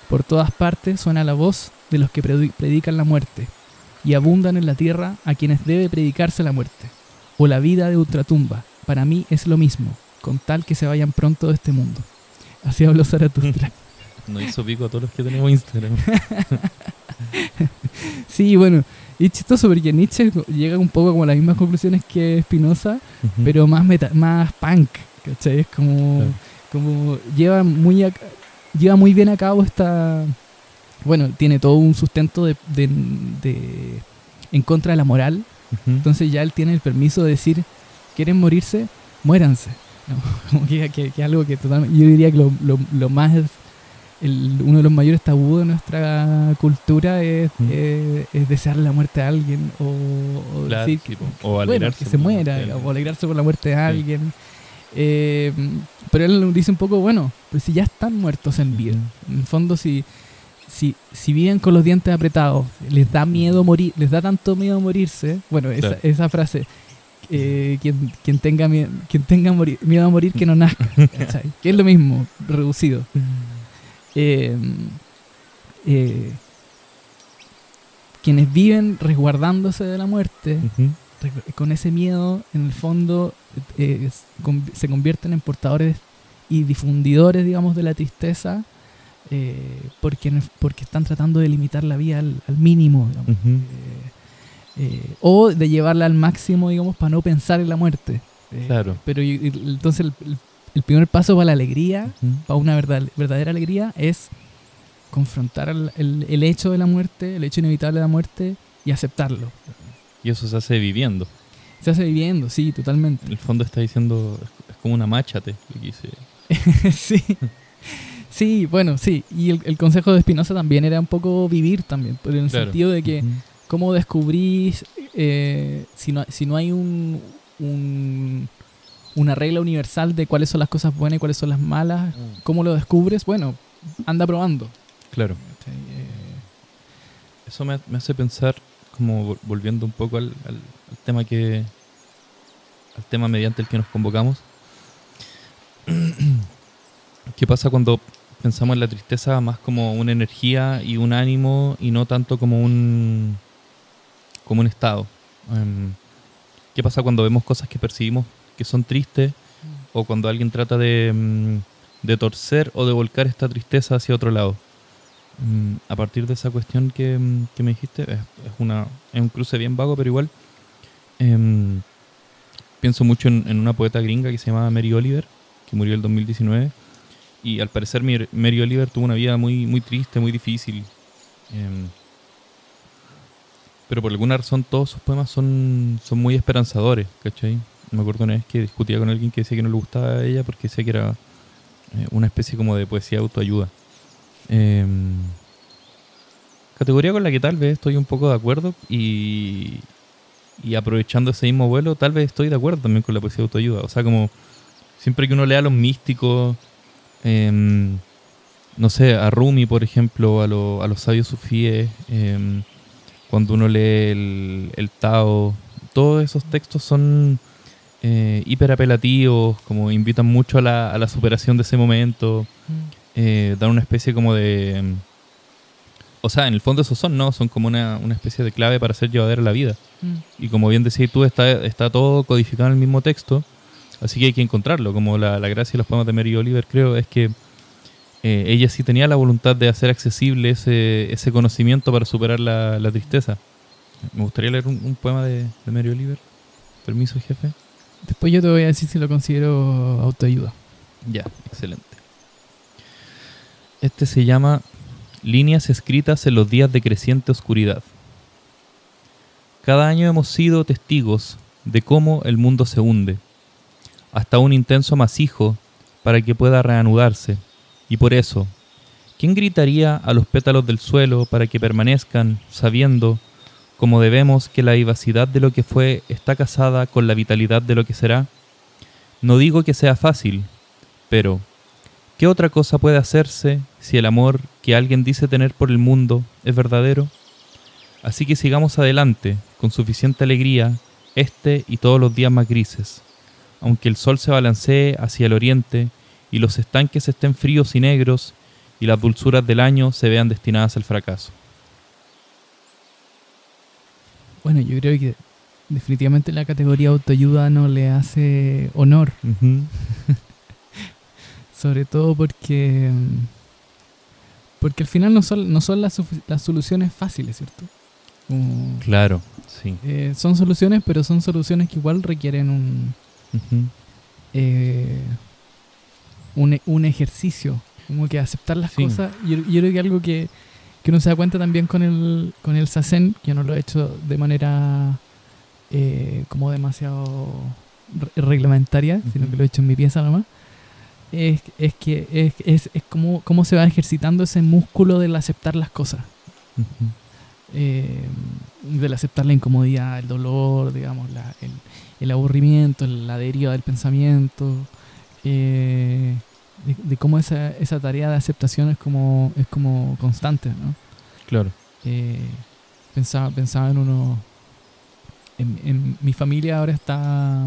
Por todas partes suena la voz de los que predican la muerte, y abundan en la tierra a quienes debe predicarse la muerte, o la vida de ultratumba. Para mí es lo mismo, con tal que se vayan pronto de este mundo. Así habló Zaratustra. No hizo pico a todos los que tenemos Instagram. Sí, bueno, y es chistoso porque Nietzsche llega un poco como a las mismas conclusiones que Spinoza, pero más punk, ¿cachai? Es como lleva muy bien a cabo esta... Bueno, tiene todo un sustento en contra de la moral. Entonces ya él tiene el permiso de decir, ¿quieren morirse? Muéranse. No, como que algo que totalmente... Yo diría que lo más... uno de los mayores tabúes de nuestra cultura es desearle la muerte a alguien o claro, decir sí, o alegrarse que se muera, o alegrarse por la muerte de alguien. Pero él dice un poco, bueno, pues si ya están muertos en vida, en el fondo si viven con los dientes apretados, les da miedo morir, les da tanto miedo morirse, bueno, claro. esa frase, quien tenga miedo a morir que no nazca, ¿cachai? Que es lo mismo, reducido. Quienes viven resguardándose de la muerte, con ese miedo, en el fondo se convierten en portadores y difundidores, digamos, de la tristeza, porque están tratando de limitar la vida al mínimo, digamos, o de llevarla al máximo, digamos, para no pensar en la muerte. Claro. Pero entonces el primer paso para la alegría, para una verdadera alegría, es confrontar el hecho de la muerte, el hecho inevitable de la muerte, y aceptarlo. Y eso se hace viviendo. Se hace viviendo, sí, totalmente. En el fondo está diciendo, es como una máchate, lo que dice. Sí. Sí, bueno, sí. Y el consejo de Spinoza también era un poco vivir también, pero en el sentido de que cómo descubrís, si no hay una regla universal de cuáles son las cosas buenas y cuáles son las malas, ¿cómo lo descubres? Bueno, anda probando. Claro. Eso me hace pensar, como volviendo un poco al tema al tema mediante el que nos convocamos. ¿Qué pasa cuando pensamos en la tristeza más como una energía y un ánimo y no tanto como un estado? ¿Qué pasa cuando vemos cosas que percibimos que son tristes, o cuando alguien trata de torcer o de volcar esta tristeza hacia otro lado? A partir de esa cuestión que me dijiste, es un cruce bien vago, pero igual pienso mucho en una poeta gringa que se llamaba Mary Oliver, que murió en el 2019, y al parecer Mary Oliver tuvo una vida muy, muy triste, muy difícil, pero por alguna razón todos sus poemas son muy esperanzadores, ¿cachai? Me acuerdo una vez que discutía con alguien que decía que no le gustaba a ella porque decía que era una especie como de poesía de autoayuda. Categoría con la que tal vez estoy un poco de acuerdo y aprovechando ese mismo vuelo, tal vez estoy de acuerdo también con la poesía de autoayuda. O sea, como siempre que uno lea a los místicos, no sé, a Rumi, por ejemplo, a los sabios sufíes, cuando uno lee el Tao, todos esos textos son hiperapelativos, como invitan mucho a la superación de ese momento, dan una especie como de... O sea, en el fondo esos son, ¿no? Son como una especie de clave para hacer llevadera la vida. Y como bien decías tú, está todo codificado en el mismo texto, así que hay que encontrarlo. Como la gracia de los poemas de Mary Oliver, creo, es que ella sí tenía la voluntad de hacer accesible ese conocimiento para superar la tristeza. Me gustaría leer un poema de Mary Oliver. Permiso, jefe. Después yo te voy a decir si lo considero autoayuda. Ya, excelente. Este se llama Líneas escritas en los días de creciente oscuridad. Cada año hemos sido testigos de cómo el mundo se hunde, hasta un intenso amasijo para que pueda reanudarse. Y por eso, ¿quién gritaría a los pétalos del suelo para que permanezcan sabiendo, como debemos, que la vivacidad de lo que fue está casada con la vitalidad de lo que será? No digo que sea fácil, pero ¿qué otra cosa puede hacerse si el amor que alguien dice tener por el mundo es verdadero? Así que sigamos adelante, con suficiente alegría, este y todos los días más grises, aunque el sol se balancee hacia el oriente y los estanques estén fríos y negros y las dulzuras del año se vean destinadas al fracaso. Bueno, yo creo que definitivamente la categoría autoayuda no le hace honor. Sobre todo porque al final no son las soluciones fáciles, ¿cierto? Claro, sí. Son soluciones, pero son soluciones que igual requieren un ejercicio, como que aceptar las cosas. Yo creo que algo que uno se da cuenta también con el Zazen, que yo no lo he hecho de manera como demasiado reglamentaria, sino que lo he hecho en mi pieza nomás, es que es como se va ejercitando ese músculo del aceptar las cosas. Del aceptar la incomodidad, el dolor, digamos, el aburrimiento, la deriva del pensamiento, de cómo esa tarea de aceptación es como constante, ¿no? Claro. Pensaba en mi familia ahora está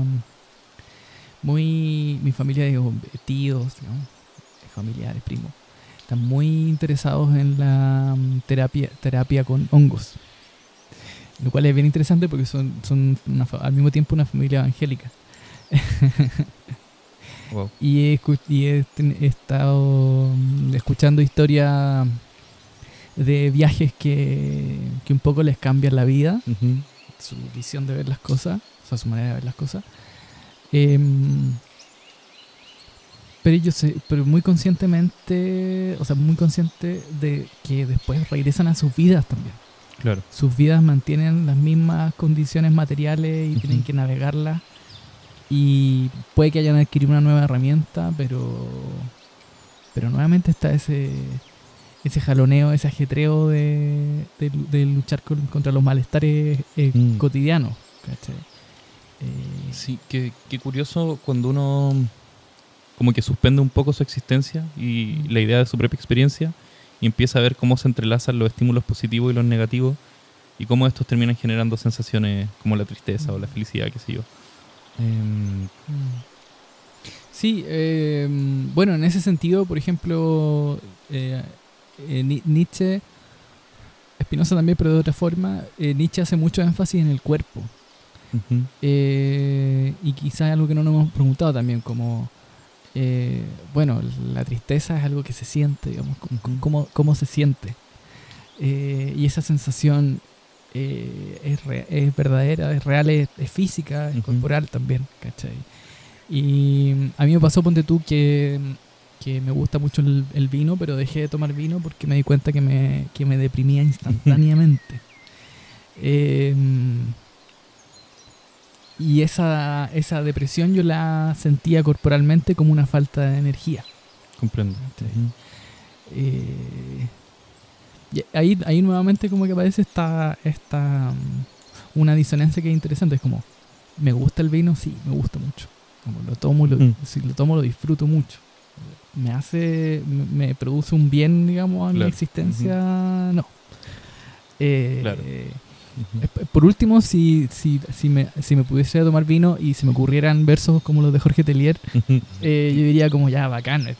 mi familia, digo, tíos, digamos, familiares, primos, están muy interesados en la terapia con hongos, lo cual es bien interesante porque son al mismo tiempo una familia evangélica. Wow. Y he estado escuchando historias de viajes que un poco les cambian la vida, su visión de ver las cosas, o sea, su manera de ver las cosas. Pero muy conscientemente, o sea, muy consciente de que después regresan a sus vidas también. Claro. Sus vidas mantienen las mismas condiciones materiales y tienen que navegarlas. Y puede que hayan adquirido una nueva herramienta, pero nuevamente está ese jaloneo, ese ajetreo de luchar contra los malestares cotidianos, ¿cachai? Sí, qué curioso cuando uno como que suspende un poco su existencia y la idea de su propia experiencia y empieza a ver cómo se entrelazan los estímulos positivos y los negativos y cómo estos terminan generando sensaciones como la tristeza o la felicidad, qué sé yo. Sí, bueno, en ese sentido, por ejemplo, Nietzsche, Spinoza también, pero de otra forma, Nietzsche hace mucho énfasis en el cuerpo. Y quizás algo que no nos hemos preguntado también, como bueno, la tristeza es algo que se siente, digamos, cómo se siente, y esa sensación es verdadera, es real, es física, es corporal también, ¿cachai? Y a mí me pasó, ponte tú, que me gusta mucho el vino, pero dejé de tomar vino porque me di cuenta que me deprimía instantáneamente. Y esa depresión yo la sentía corporalmente como una falta de energía. Comprendo. Y ahí nuevamente como que aparece una disonancia que es interesante. Es como, ¿me gusta el vino? Sí, me gusta mucho. Como lo tomo, si lo tomo lo disfruto mucho. Me produce un bien, digamos, a mi existencia, no. Claro. Por último, si me pudiese tomar vino y se me ocurrieran versos como los de Jorge Telier, yo diría como, ya, bacán, me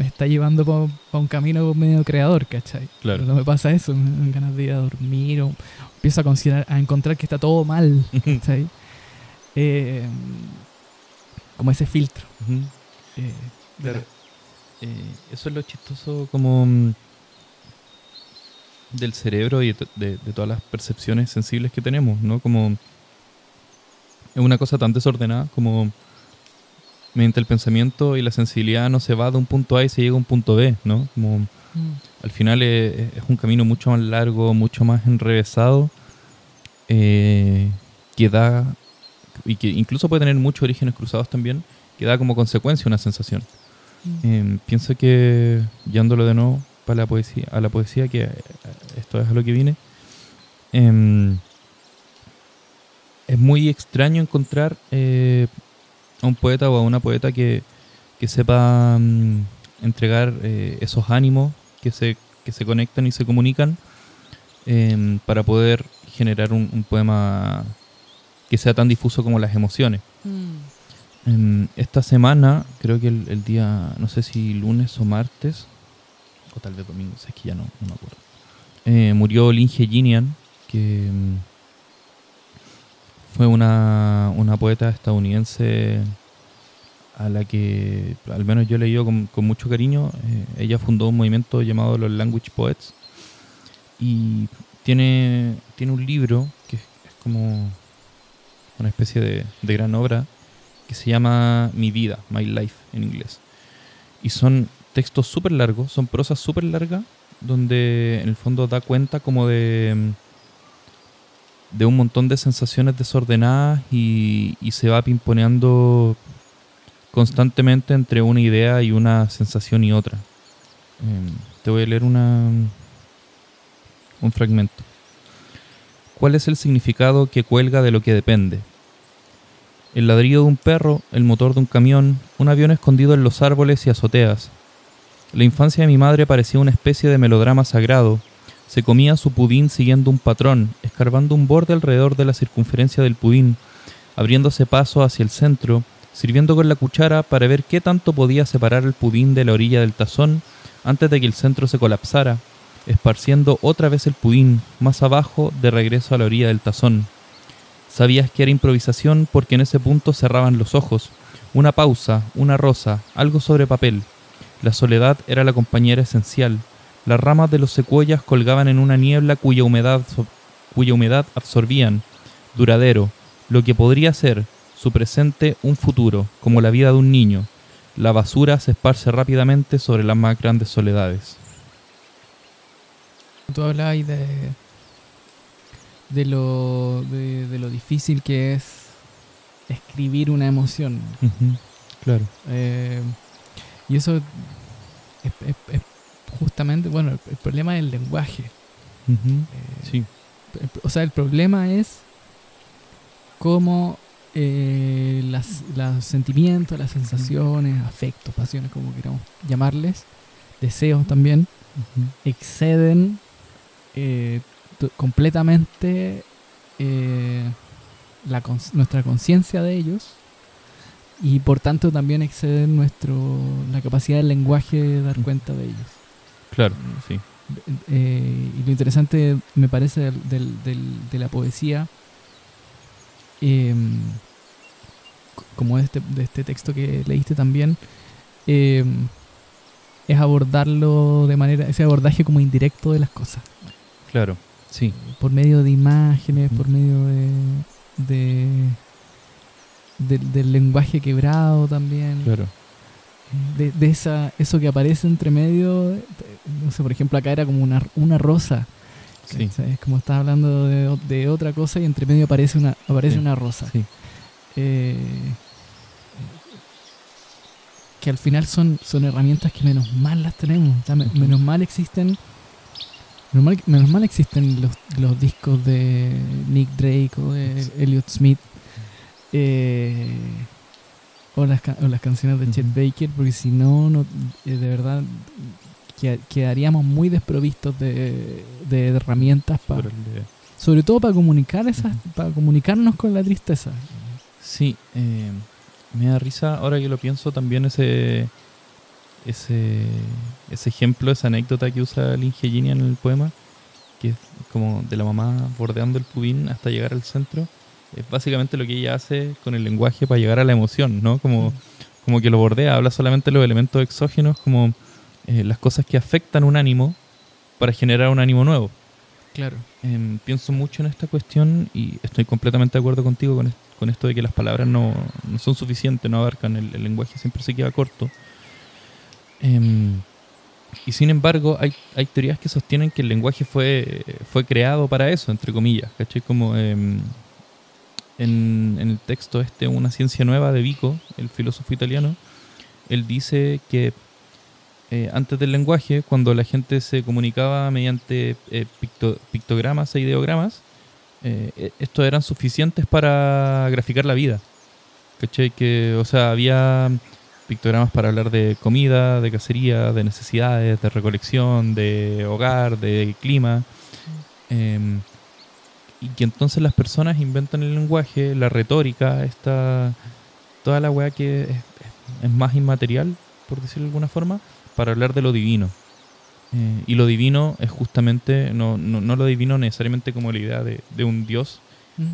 está llevando para un camino medio creador, ¿cachai? Claro. Pero no me pasa eso, me dan ganas de ir a dormir o empiezo a encontrar que está todo mal, ¿cachai? Como ese filtro. Claro. Eso es lo chistoso como del cerebro y de todas las percepciones sensibles que tenemos, ¿no? Como es una cosa tan desordenada como mediante el pensamiento y la sensibilidad no se va de un punto A y se llega a un punto B, ¿no? Como al final es un camino mucho más largo, mucho más enrevesado, que da, y que incluso puede tener muchos orígenes cruzados también, que da como consecuencia una sensación. Pienso que, llevándolo de nuevo a la poesía, que esto es a lo que vine, es muy extraño encontrar a un poeta o a una poeta que sepa entregar esos ánimos que se conectan y se comunican para poder generar un poema que sea tan difuso como las emociones. Esta semana, creo que el día, no sé si lunes o martes, o tal vez domingo, es que ya no me acuerdo, murió Lynn Gillian, que fue una poeta estadounidense a la que al menos yo he leído con mucho cariño. Ella fundó un movimiento llamado los Language Poets y tiene un libro que es como una especie de gran obra que se llama Mi vida, My Life en inglés. Y son textos súper largos, son prosas súper largas, donde en el fondo da cuenta como de un montón de sensaciones desordenadas y se va pimponeando constantemente entre una idea y una sensación y otra. Te voy a leer un fragmento. ¿Cuál es el significado que cuelga de lo que depende? El ladrido de un perro, el motor de un camión, un avión escondido en los árboles y azoteas. La infancia de mi madre parecía una especie de melodrama sagrado. Se comía su pudín siguiendo un patrón, escarbando un borde alrededor de la circunferencia del pudín, abriéndose paso hacia el centro, sirviendo con la cuchara para ver qué tanto podía separar el pudín de la orilla del tazón antes de que el centro se colapsara, esparciendo otra vez el pudín, más abajo, de regreso a la orilla del tazón. Sabías que era improvisación porque en ese punto cerraban los ojos. Una pausa, una rosa, algo sobre papel. La soledad era la compañera esencial. Las ramas de los secuoyas colgaban en una niebla cuya humedad absorbían. Duradero, lo que podría ser, su presente, un futuro, como la vida de un niño. La basura se esparce rápidamente sobre las más grandes soledades. Tú hablabas ahí de lo difícil que es escribir una emoción. Claro. Y eso es justamente, bueno, el problema del lenguaje. Sí. O sea, el problema es cómo los sentimientos, las sensaciones, afectos, pasiones, como queramos llamarles, deseos también, exceden completamente nuestra conciencia de ellos y por tanto también exceden la capacidad del lenguaje de dar cuenta de ellos. Claro, sí. Y lo interesante me parece de la poesía, como de este texto que leíste también, es abordarlo de manera, ese abordaje como indirecto de las cosas. Claro, sí. Por medio de imágenes, por medio del lenguaje quebrado también. Claro. Eso que aparece entre medio, no sé, por ejemplo, acá era como una rosa. Sí. Es como estás hablando de otra cosa y entre medio aparece una rosa. Sí. Que al final son herramientas que menos mal las tenemos. O sea, menos mal existen Menos mal existen los discos de Nick Drake o de Elliott Smith, o las canciones de Chet Baker, porque si no, de verdad quedaríamos muy desprovistos de herramientas sobre todo para comunicar para comunicarnos con la tristeza. Sí, me da risa ahora que lo pienso también ese ejemplo, esa anécdota que usa Lin Hye-jin en el poema, que es como de la mamá bordeando el pubín hasta llegar al centro. Es básicamente lo que ella hace con el lenguaje para llegar a la emoción, ¿no? Como que lo bordea, habla solamente de los elementos exógenos, como las cosas que afectan un ánimo para generar un ánimo nuevo. Claro. Pienso mucho en esta cuestión y estoy completamente de acuerdo contigo con esto de que las palabras no son suficientes, no abarcan, el lenguaje siempre se queda corto. Y sin embargo hay teorías que sostienen que el lenguaje fue creado para eso, entre comillas, ¿cachai? Como en el texto Una ciencia nueva de Vico, el filósofo italiano, él dice que antes del lenguaje, cuando la gente se comunicaba mediante pictogramas e ideogramas, estos eran suficientes para graficar la vida, ¿cachai? O sea, había pictogramas para hablar de comida, de cacería, de necesidades, de recolección, de hogar, de clima. Y que entonces las personas inventan el lenguaje, la retórica, toda la weá que es más inmaterial, por decirlo de alguna forma, para hablar de lo divino. Y lo divino es justamente, no lo divino necesariamente como la idea de un dios,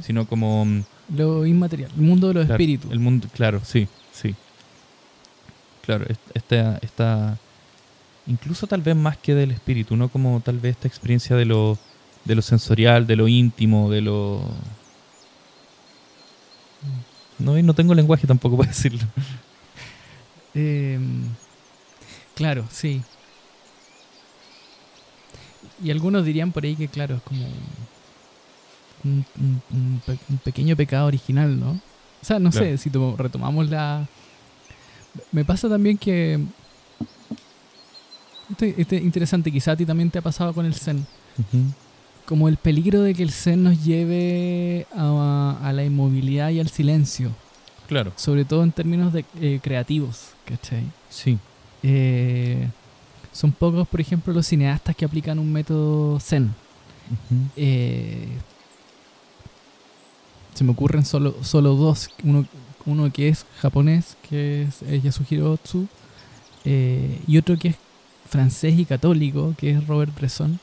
sino como... lo inmaterial, el mundo de los espíritus. El mundo, claro, sí. Claro, esta incluso tal vez más que del espíritu, ¿no? Como tal vez esta experiencia de lo sensorial, de lo íntimo, de lo... No tengo lenguaje tampoco para decirlo. Claro, sí. Y algunos dirían por ahí que, claro, es como un pequeño pecado original, ¿no? O sea, no sé, si retomamos me pasa también que... Esto es interesante, quizá a ti también te ha pasado con el Zen. Uh-huh. Como el peligro de que el Zen nos lleve a la inmovilidad y al silencio. Claro. Sobre todo en términos de creativos, ¿cachai? Sí. Son pocos, por ejemplo, los cineastas que aplican un método Zen. Uh-huh. Se me ocurren solo dos. Uno que es japonés, que es Yasuhiro Ozu, y otro que es francés y católico, que es Robert Bresson,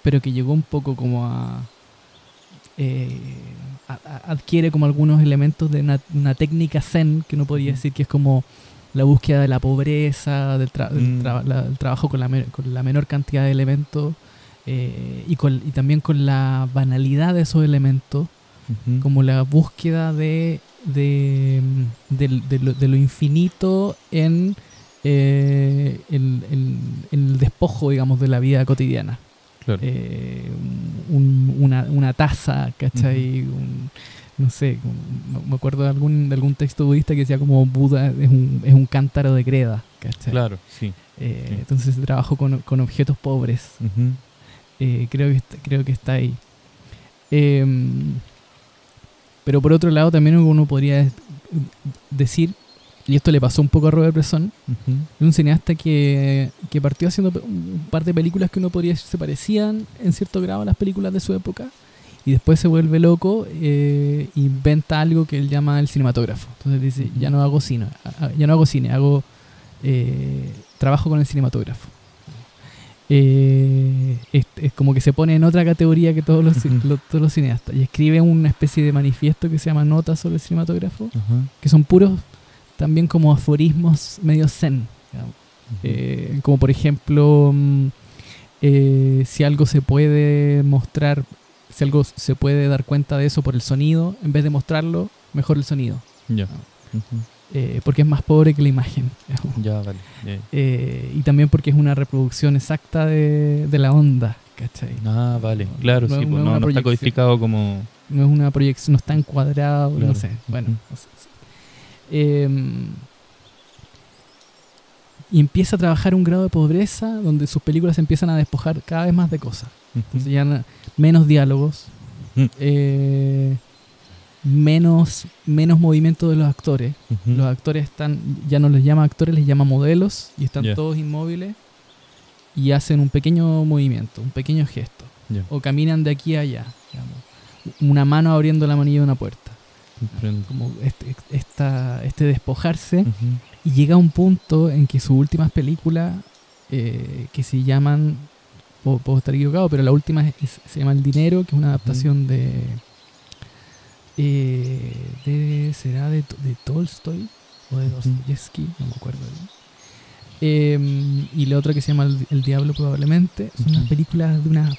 pero que llegó un poco como adquiere como algunos elementos de una técnica zen, que uno podría decir que es como la búsqueda de la pobreza, del trabajo con la menor cantidad de elementos, y también con la banalidad de esos elementos, como la búsqueda de lo infinito en el despojo, digamos, de la vida cotidiana. Claro. Una taza, ¿cachai? No sé, me acuerdo de algún texto budista que decía como Buda es un cántaro de greda, ¿cachai? Claro, sí. Entonces trabajo con objetos pobres. Uh-huh. Creo que está ahí. Pero por otro lado también uno podría decir, y esto le pasó un poco a Robert Bresson, un cineasta que partió haciendo un par de películas que uno podría decir se parecían en cierto grado a las películas de su época, y después se vuelve loco, inventa algo que él llama el cinematógrafo. Entonces dice, ya no hago cine, trabajo con el cinematógrafo. Es como que se pone en otra categoría que todos los cineastas, y escribe una especie de manifiesto que se llama Notas sobre el cinematógrafo, que son puros también como aforismos medio zen, como por ejemplo, si algo se puede mostrar, si algo se puede dar cuenta de eso por el sonido, en vez de mostrarlo, mejor el sonido. Yeah. Porque es más pobre que la imagen. Ya, vale. Y también porque es una reproducción exacta de la onda, ¿cachai? Ah, vale. Claro, sí, no está codificado como... No es una proyección, no está encuadrado, claro. No sé. Bueno. Y y empieza a trabajar un grado de pobreza donde sus películas se empiezan a despojar cada vez más de cosas. Entonces ya menos diálogos, menos movimiento de los actores. Los actores ya no les llama actores, les llama modelos, y están todos inmóviles y hacen un pequeño movimiento, un pequeño gesto. O caminan de aquí a allá, digamos. Una mano abriendo la manilla de una puerta. Como este despojarse. Y llega a un punto en que sus últimas películas, que se llaman, puedo estar equivocado, pero la última se llama El Dinero, que es una adaptación ¿será de Tolstoy o de Dostoyevsky? No me acuerdo bien. Y la otra que se llama El Diablo, probablemente. Son unas películas de una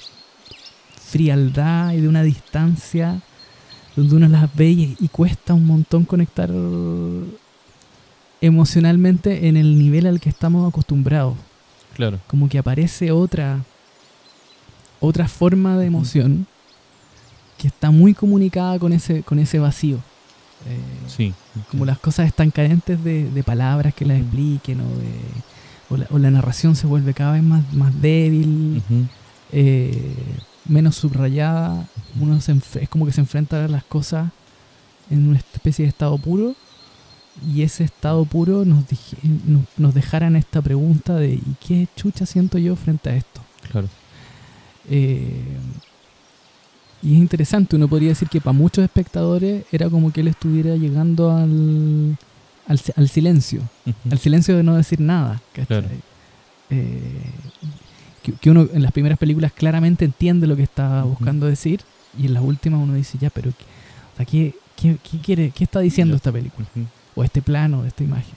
frialdad y de una distancia donde uno las ve y cuesta un montón conectar emocionalmente en el nivel al que estamos acostumbrados. Claro. Como que aparece otra forma de emoción que está muy comunicada con ese vacío. Sí. Como las cosas están carentes de palabras que las expliquen, o la narración se vuelve cada vez más débil, menos subrayada. Uno es como que se enfrenta a las cosas en una especie de estado puro, y ese estado puro nos dejara en esta pregunta de ¿y qué chucha siento yo frente a esto? Claro. Y es interesante, uno podría decir que para muchos espectadores era como que él estuviera llegando al silencio, al silencio de no decir nada, ¿cachai? Claro. Que uno en las primeras películas claramente entiende lo que está buscando decir, y en las últimas uno dice, ya, pero ¿qué quiere? ¿Qué está diciendo esta película? O este plano, esta imagen.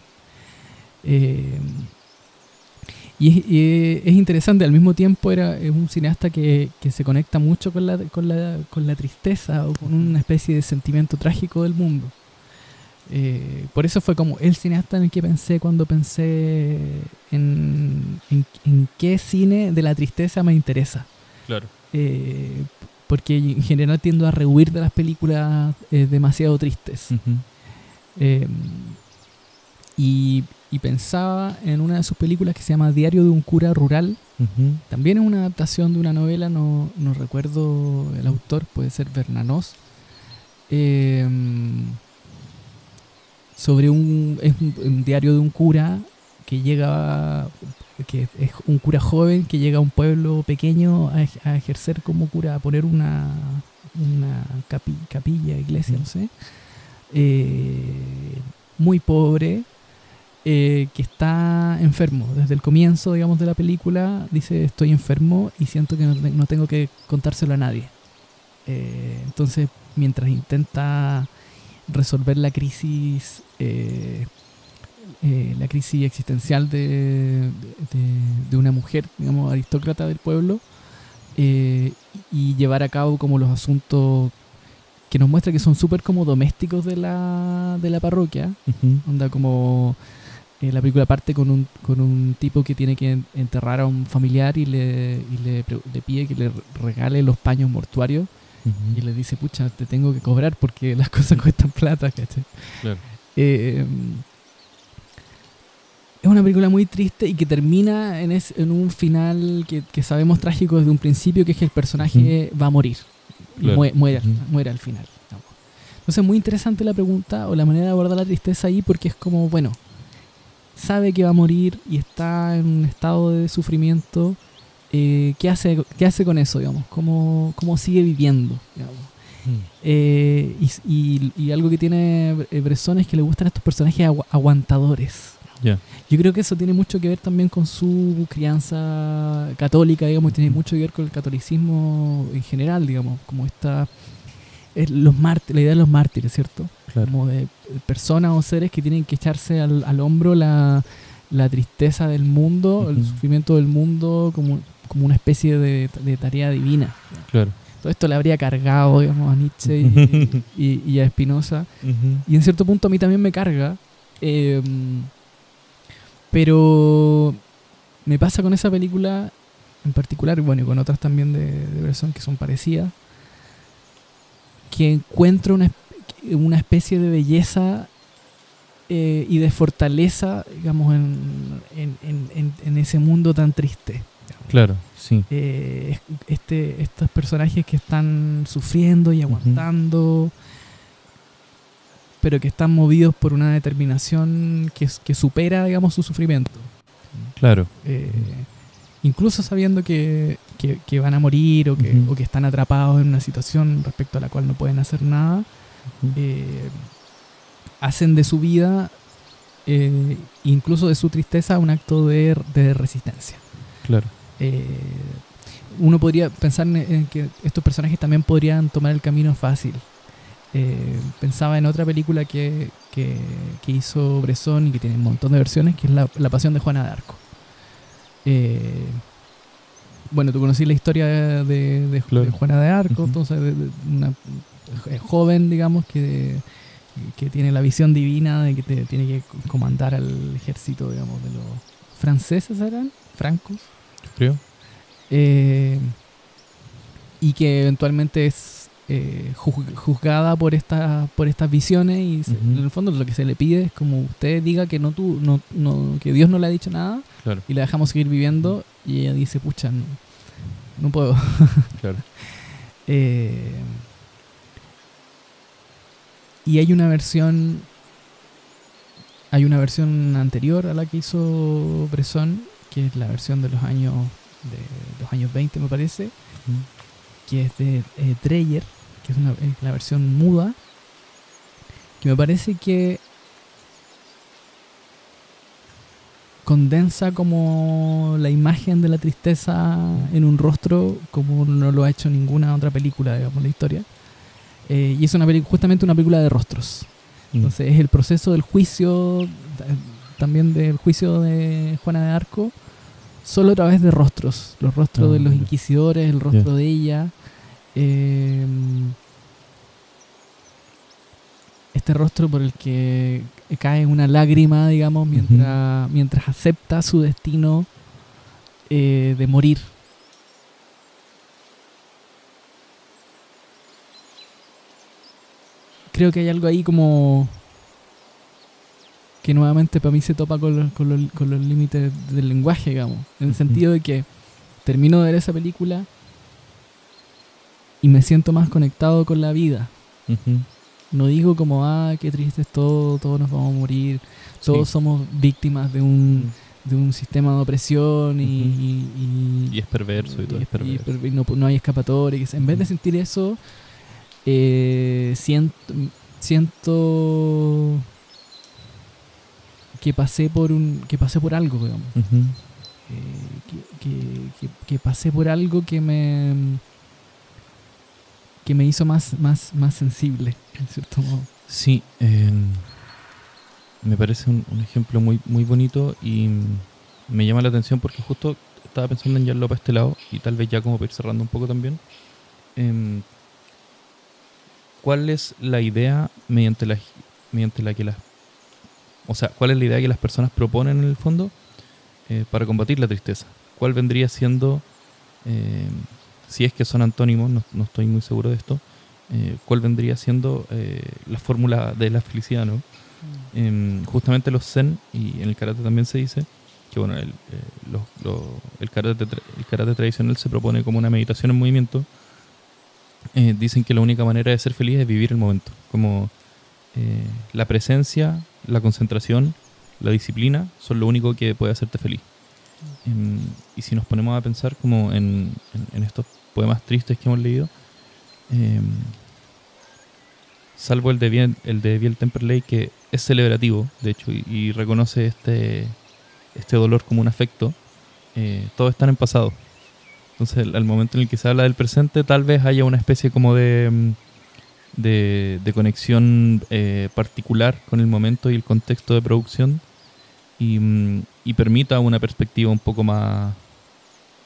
Y es interesante, al mismo tiempo es un cineasta que se conecta mucho con la tristeza, o con una especie de sentimiento trágico del mundo. Por eso fue como el cineasta en el que pensé cuando pensé en qué cine de la tristeza me interesa. Claro. Porque en general tiendo a rehuir de las películas demasiado tristes. Y pensaba en una de sus películas que se llama Diario de un cura rural. También es una adaptación de una novela, no recuerdo el autor, puede ser Bernanos. Sobre un diario de un cura que es un cura joven que llega a un pueblo pequeño a ejercer como cura, a poner una capilla, iglesia, no sé. Muy pobre, que está enfermo. Desde el comienzo, digamos, de la película dice: estoy enfermo y siento que no tengo que contárselo a nadie. Entonces, mientras intenta resolver la crisis existencial de una mujer, digamos, aristócrata del pueblo, y llevar a cabo como los asuntos que nos muestra que son súper como domésticos de la parroquia. Onda como la película parte con un tipo que tiene que enterrar a un familiar y le pide que le regale los paños mortuarios. Y le dice: pucha, te tengo que cobrar porque las cosas cuestan plata, ¿cachai? Claro. Es una película muy triste y que termina en un final que sabemos trágico desde un principio, que es que el personaje va a morir. Claro. Y muere al final. Entonces es muy interesante la pregunta o la manera de abordar la tristeza ahí, porque es como, bueno, sabe que va a morir y está en un estado de sufrimiento. ¿Qué hace con eso, digamos? ¿Cómo sigue viviendo, digamos? Y algo que tiene Bresson es que le gustan estos personajes aguantadores. Yeah. Yo creo que eso tiene mucho que ver también con su crianza católica, digamos, tiene mucho que ver con el catolicismo en general, digamos, como la idea de los mártires, ¿cierto? Claro. Como de personas o seres que tienen que echarse al hombro la tristeza del mundo, el sufrimiento del mundo, como una especie de tarea divina. Claro. Todo esto le habría cargado, digamos, a Nietzsche y a Spinoza. Y en cierto punto a mí también me carga. Pero me pasa con esa película en particular, bueno, y con otras también de Bresson que son parecidas, que encuentro una especie de belleza y de fortaleza, digamos, en ese mundo tan triste. Claro, sí. Estos personajes que están sufriendo y aguantando, pero que están movidos por una determinación que supera, digamos, su sufrimiento. Claro. Incluso sabiendo que van a morir o que están atrapados en una situación respecto a la cual no pueden hacer nada, hacen de su vida, incluso de su tristeza, un acto de resistencia. Claro. Uno podría pensar en que estos personajes también podrían tomar el camino fácil. Pensaba en otra película que hizo Bresson y que tiene un montón de versiones, que es La Pasión de Juana de Arco. Bueno, tú conocí la historia de Juana de Arco, entonces de una joven, digamos, que tiene la visión divina de que tiene que comandar al ejército, digamos, de los franceses, ¿eran? Francos. Creo. Y que eventualmente es juzgada por estas visiones y en el fondo lo que se le pide es como usted diga que que Dios no le ha dicho nada, claro, y la dejamos seguir viviendo, y ella dice, pucha, no puedo. Claro. Y hay una versión anterior a la que hizo Bresson, que es la versión de los años 20, me parece, que es de Dreyer, que es la versión muda, que me parece que condensa como la imagen de la tristeza en un rostro como no lo ha hecho ninguna otra película, digamos, en la historia. Y es justamente una película de rostros. Entonces es el proceso del juicio, también del juicio de Juana de Arco, solo a través de rostros. Los rostros de los inquisidores, el rostro de ella. Este rostro por el que cae una lágrima, digamos, mientras acepta su destino de morir. Creo que hay algo ahí como que nuevamente para mí se topa con los límites del lenguaje, digamos, en el sentido de que termino de ver esa película y me siento más conectado con la vida. No digo como, qué triste es todo, todos nos vamos a morir, todos somos víctimas de un sistema de opresión y es perverso y todo es perverso. Y no hay escapatoria. En vez de sentir eso, siento que pasé por algo, digamos. Que pasé por algo que me hizo más sensible, en cierto modo. Sí, me parece un ejemplo muy, muy bonito y me llama la atención porque justo estaba pensando en llevarlo para este lado y tal vez ya como para ir cerrando un poco también. ¿Cuál es la idea mediante la que cuál es la idea que las personas proponen en el fondo para combatir la tristeza? ¿Cuál vendría siendo, si es que son antónimos, no estoy muy seguro de esto, cuál vendría siendo la fórmula de la felicidad, ¿no? Justamente los zen, y en el karate también se dice que bueno, el karate tradicional se propone como una meditación en movimiento. Dicen que la única manera de ser feliz es vivir el momento, como la presencia, la concentración, la disciplina son lo único que puede hacerte feliz. Y si nos ponemos a pensar como en estos poemas tristes que hemos leído, salvo el de Biel Temperley, que es celebrativo, de hecho, y reconoce este dolor como un afecto, todos están en pasado. Entonces, al momento en el que se habla del presente, tal vez haya una especie como de conexión particular con el momento y el contexto de producción y permita una perspectiva un poco más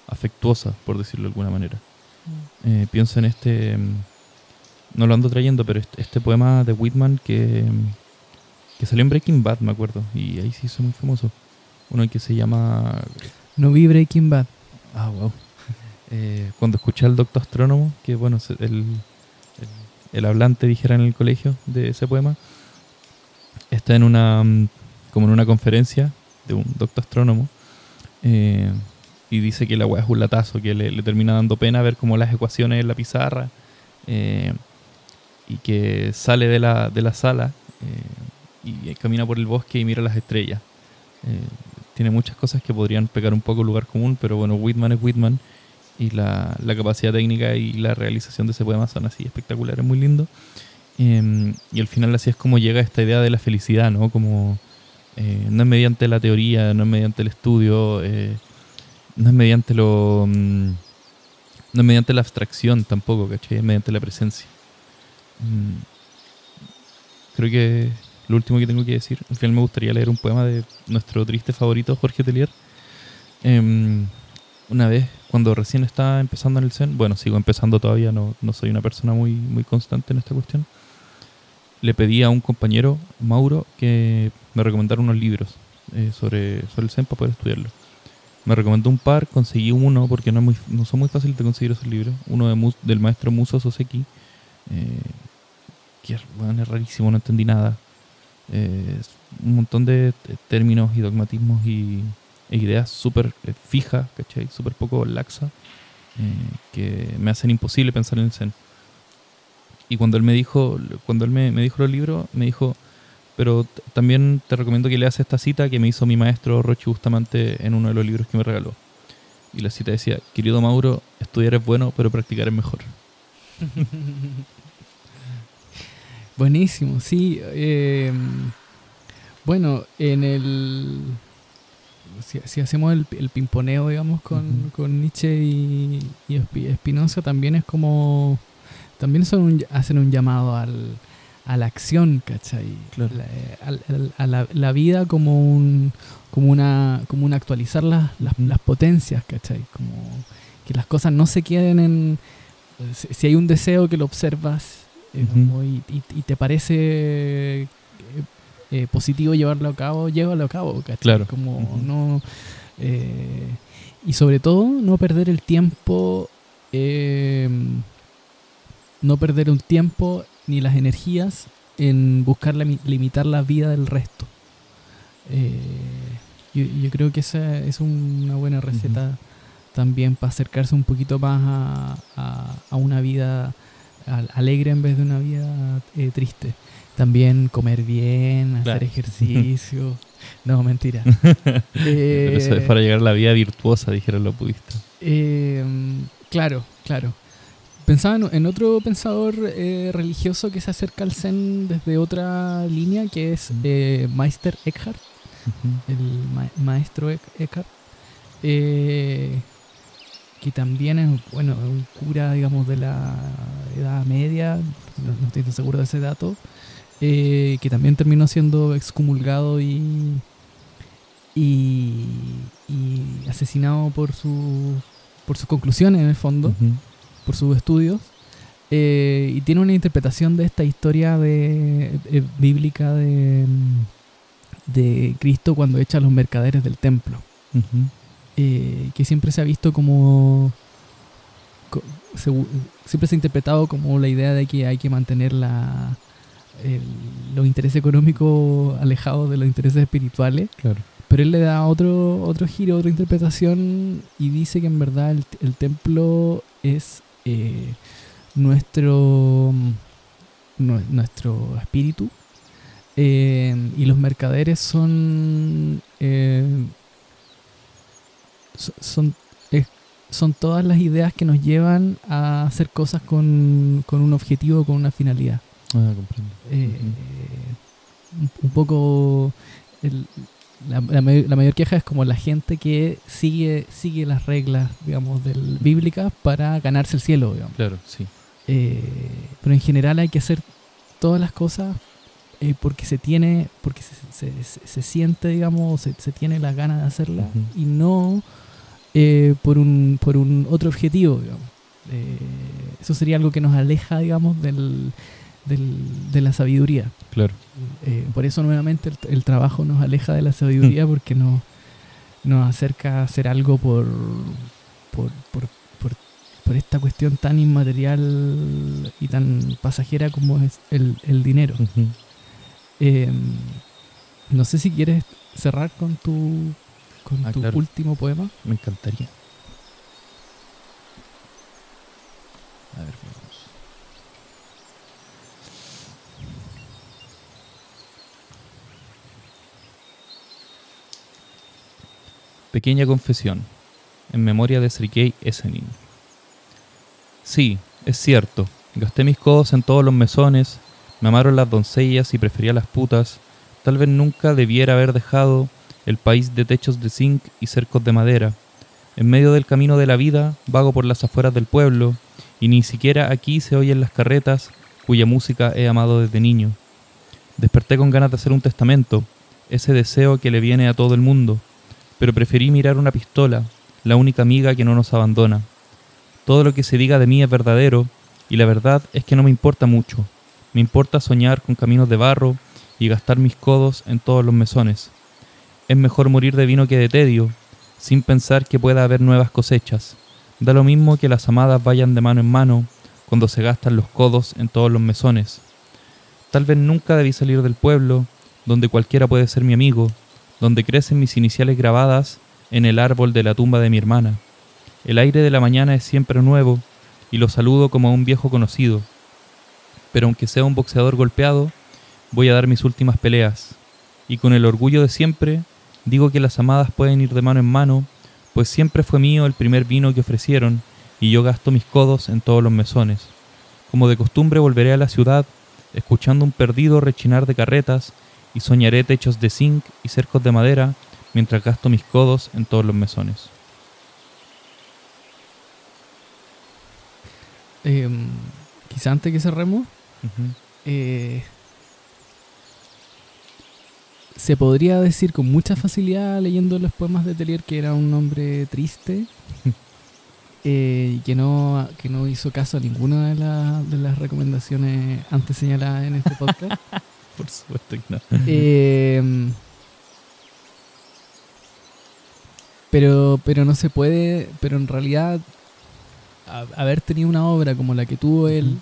afectuosa, por decirlo de alguna manera. Pienso en no lo ando trayendo, pero este poema de Whitman que salió en Breaking Bad, me acuerdo, y ahí se hizo muy famoso. Uno que se llama... No vi Breaking Bad. Wow. Cuando escuché al Doctor Astrónomo, que bueno, el hablante, dijera en el colegio de ese poema, está como en una conferencia de un doctor astrónomo, y dice que la weá es un latazo, que le termina dando pena ver como las ecuaciones en la pizarra, y que sale de la sala y camina por el bosque y mira las estrellas. Tiene muchas cosas que podrían pegar un poco lugar común, pero bueno, Whitman es Whitman, y la capacidad técnica y la realización de ese poema son así espectaculares, muy lindo. Y al final así es como llega esta idea de la felicidad, ¿no? Como no es mediante la teoría, no es mediante el estudio, no es mediante no es mediante la abstracción tampoco, ¿cachai? Es mediante la presencia. Creo que lo último que tengo que decir, al final me gustaría leer un poema de nuestro triste favorito, Jorge Telier. Una vez, cuando recién estaba empezando en el Zen, bueno, sigo empezando todavía, no soy una persona muy constante en esta cuestión, le pedí a un compañero, Mauro, que me recomendara unos libros sobre el Zen para poder estudiarlo. Me recomendó un par, conseguí uno porque no son muy fáciles de conseguir esos libros. Uno del maestro Muso Soseki, que bueno, es rarísimo, no entendí nada. Un montón de términos y dogmatismos e ideas súper fijas, ¿cachai? Súper poco laxa, que me hacen imposible pensar en el Zen. Y cuando él me dijo los libros, me dijo, pero también te recomiendo que leas esta cita que me hizo mi maestro Rochi Bustamante en uno de los libros que me regaló. Y la cita decía: querido Mauro, estudiar es bueno, pero practicar es mejor. Buenísimo, sí. Bueno, si hacemos el pimponeo, digamos, con Nietzsche y Spinoza, también es como... También hacen un llamado a la acción, ¿cachai? Claro. A la vida como una actualizar las potencias, ¿cachai? Como que las cosas no se queden en... Si hay un deseo que lo observas y te parece positivo llevarlo a cabo, llévalo a cabo, ¿cachai? Claro. Como no... y sobre todo, no perder el tiempo... no perder un tiempo ni las energías en buscar limitar la vida del resto. Yo creo que esa es una buena receta también para acercarse un poquito más a una vida alegre en vez de una vida triste. También comer bien, hacer ejercicio. No, mentira. Eso es para llegar a la vida virtuosa, dijeron los budistas. Claro. Pensaba en otro pensador religioso que se acerca al Zen desde otra línea, que es Meister Eckhart, el maestro Eckhart, que también es un cura, digamos, de la Edad Media, no estoy tan seguro de ese dato, que también terminó siendo excomulgado y asesinado por sus conclusiones, en el fondo. Por sus estudios, y tiene una interpretación de esta historia bíblica de Cristo cuando echa a los mercaderes del templo, que siempre se ha visto como siempre se ha interpretado como la idea de que hay que mantener los intereses económicos alejados de los intereses espirituales. Claro. Pero él le da otro giro, otra interpretación, y dice que en verdad el templo es nuestro espíritu, y los mercaderes son todas las ideas que nos llevan a hacer cosas con un objetivo, con una finalidad. Comprendo. Un poco la mayor queja es como la gente que sigue las reglas, digamos, bíblicas para ganarse el cielo, digamos. Claro, sí. Pero en general hay que hacer todas las cosas porque se siente, digamos, se tiene las ganas de hacerlas, y no por un otro objetivo, digamos. Eso sería algo que nos aleja, digamos, de la sabiduría. Claro. Por eso nuevamente el trabajo nos aleja de la sabiduría, porque nos acerca a hacer algo por esta cuestión tan inmaterial y tan pasajera como es el dinero. No sé si quieres cerrar con tu Claro. último poema. Me encantaría. A ver, veamos. Pequeña confesión, en memoria de Sergei Esenin. Sí, es cierto, gasté mis codos en todos los mesones, me amaron las doncellas y prefería las putas, tal vez nunca debiera haber dejado el país de techos de zinc y cercos de madera. En medio del camino de la vida, vago por las afueras del pueblo, y ni siquiera aquí se oyen las carretas cuya música he amado desde niño. Desperté con ganas de hacer un testamento, ese deseo que le viene a todo el mundo, pero preferí mirar una pistola, la única amiga que no nos abandona. Todo lo que se diga de mí es verdadero, y la verdad es que no me importa mucho. Me importa soñar con caminos de barro y gastar mis codos en todos los mesones. Es mejor morir de vino que de tedio, sin pensar que pueda haber nuevas cosechas. Da lo mismo que las amadas vayan de mano en mano cuando se gastan los codos en todos los mesones. Tal vez nunca debí salir del pueblo, donde cualquiera puede ser mi amigo, donde crecen mis iniciales grabadas en el árbol de la tumba de mi hermana. El aire de la mañana es siempre nuevo y lo saludo como a un viejo conocido. Pero aunque sea un boxeador golpeado, voy a dar mis últimas peleas. Y con el orgullo de siempre, digo que las amadas pueden ir de mano en mano, pues siempre fue mío el primer vino que ofrecieron y yo gasto mis codos en todos los mesones. Como de costumbre volveré a la ciudad, escuchando un perdido rechinar de carretas y soñaré techos de zinc y cercos de madera mientras gasto mis codos en todos los mesones. Quizá antes que cerremos, Uh-huh. se podría decir con mucha facilidad leyendo los poemas de Telier que era un hombre triste y que no hizo caso a ninguna de las recomendaciones antes señaladas en este podcast. Por supuesto que no. Pero no se puede, pero en realidad haber tenido una obra como la que tuvo él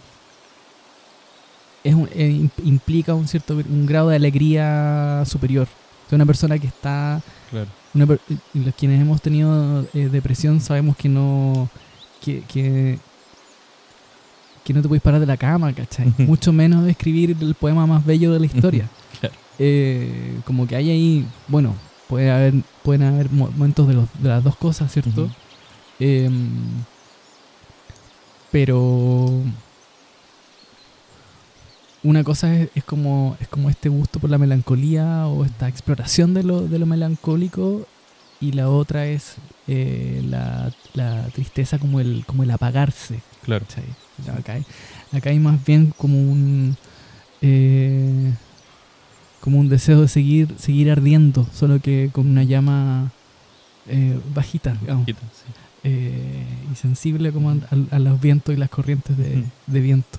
implica un grado de alegría superior. O sea, una persona que está... Claro. Los quienes hemos tenido depresión sabemos que no... Que no te puedes parar de la cama, ¿cachai? Mucho menos de escribir el poema más bello de la historia. Claro. Como que hay ahí... Bueno, pueden haber momentos de las dos cosas, ¿cierto? Pero... Una cosa es como este gusto por la melancolía o esta exploración de lo melancólico, y la otra es la tristeza como el apagarse. Claro. ¿Sí? Acá hay más bien como un deseo de seguir ardiendo, solo que con una llama bajita, digamos, Sí. y sensible como a los vientos y las corrientes de viento.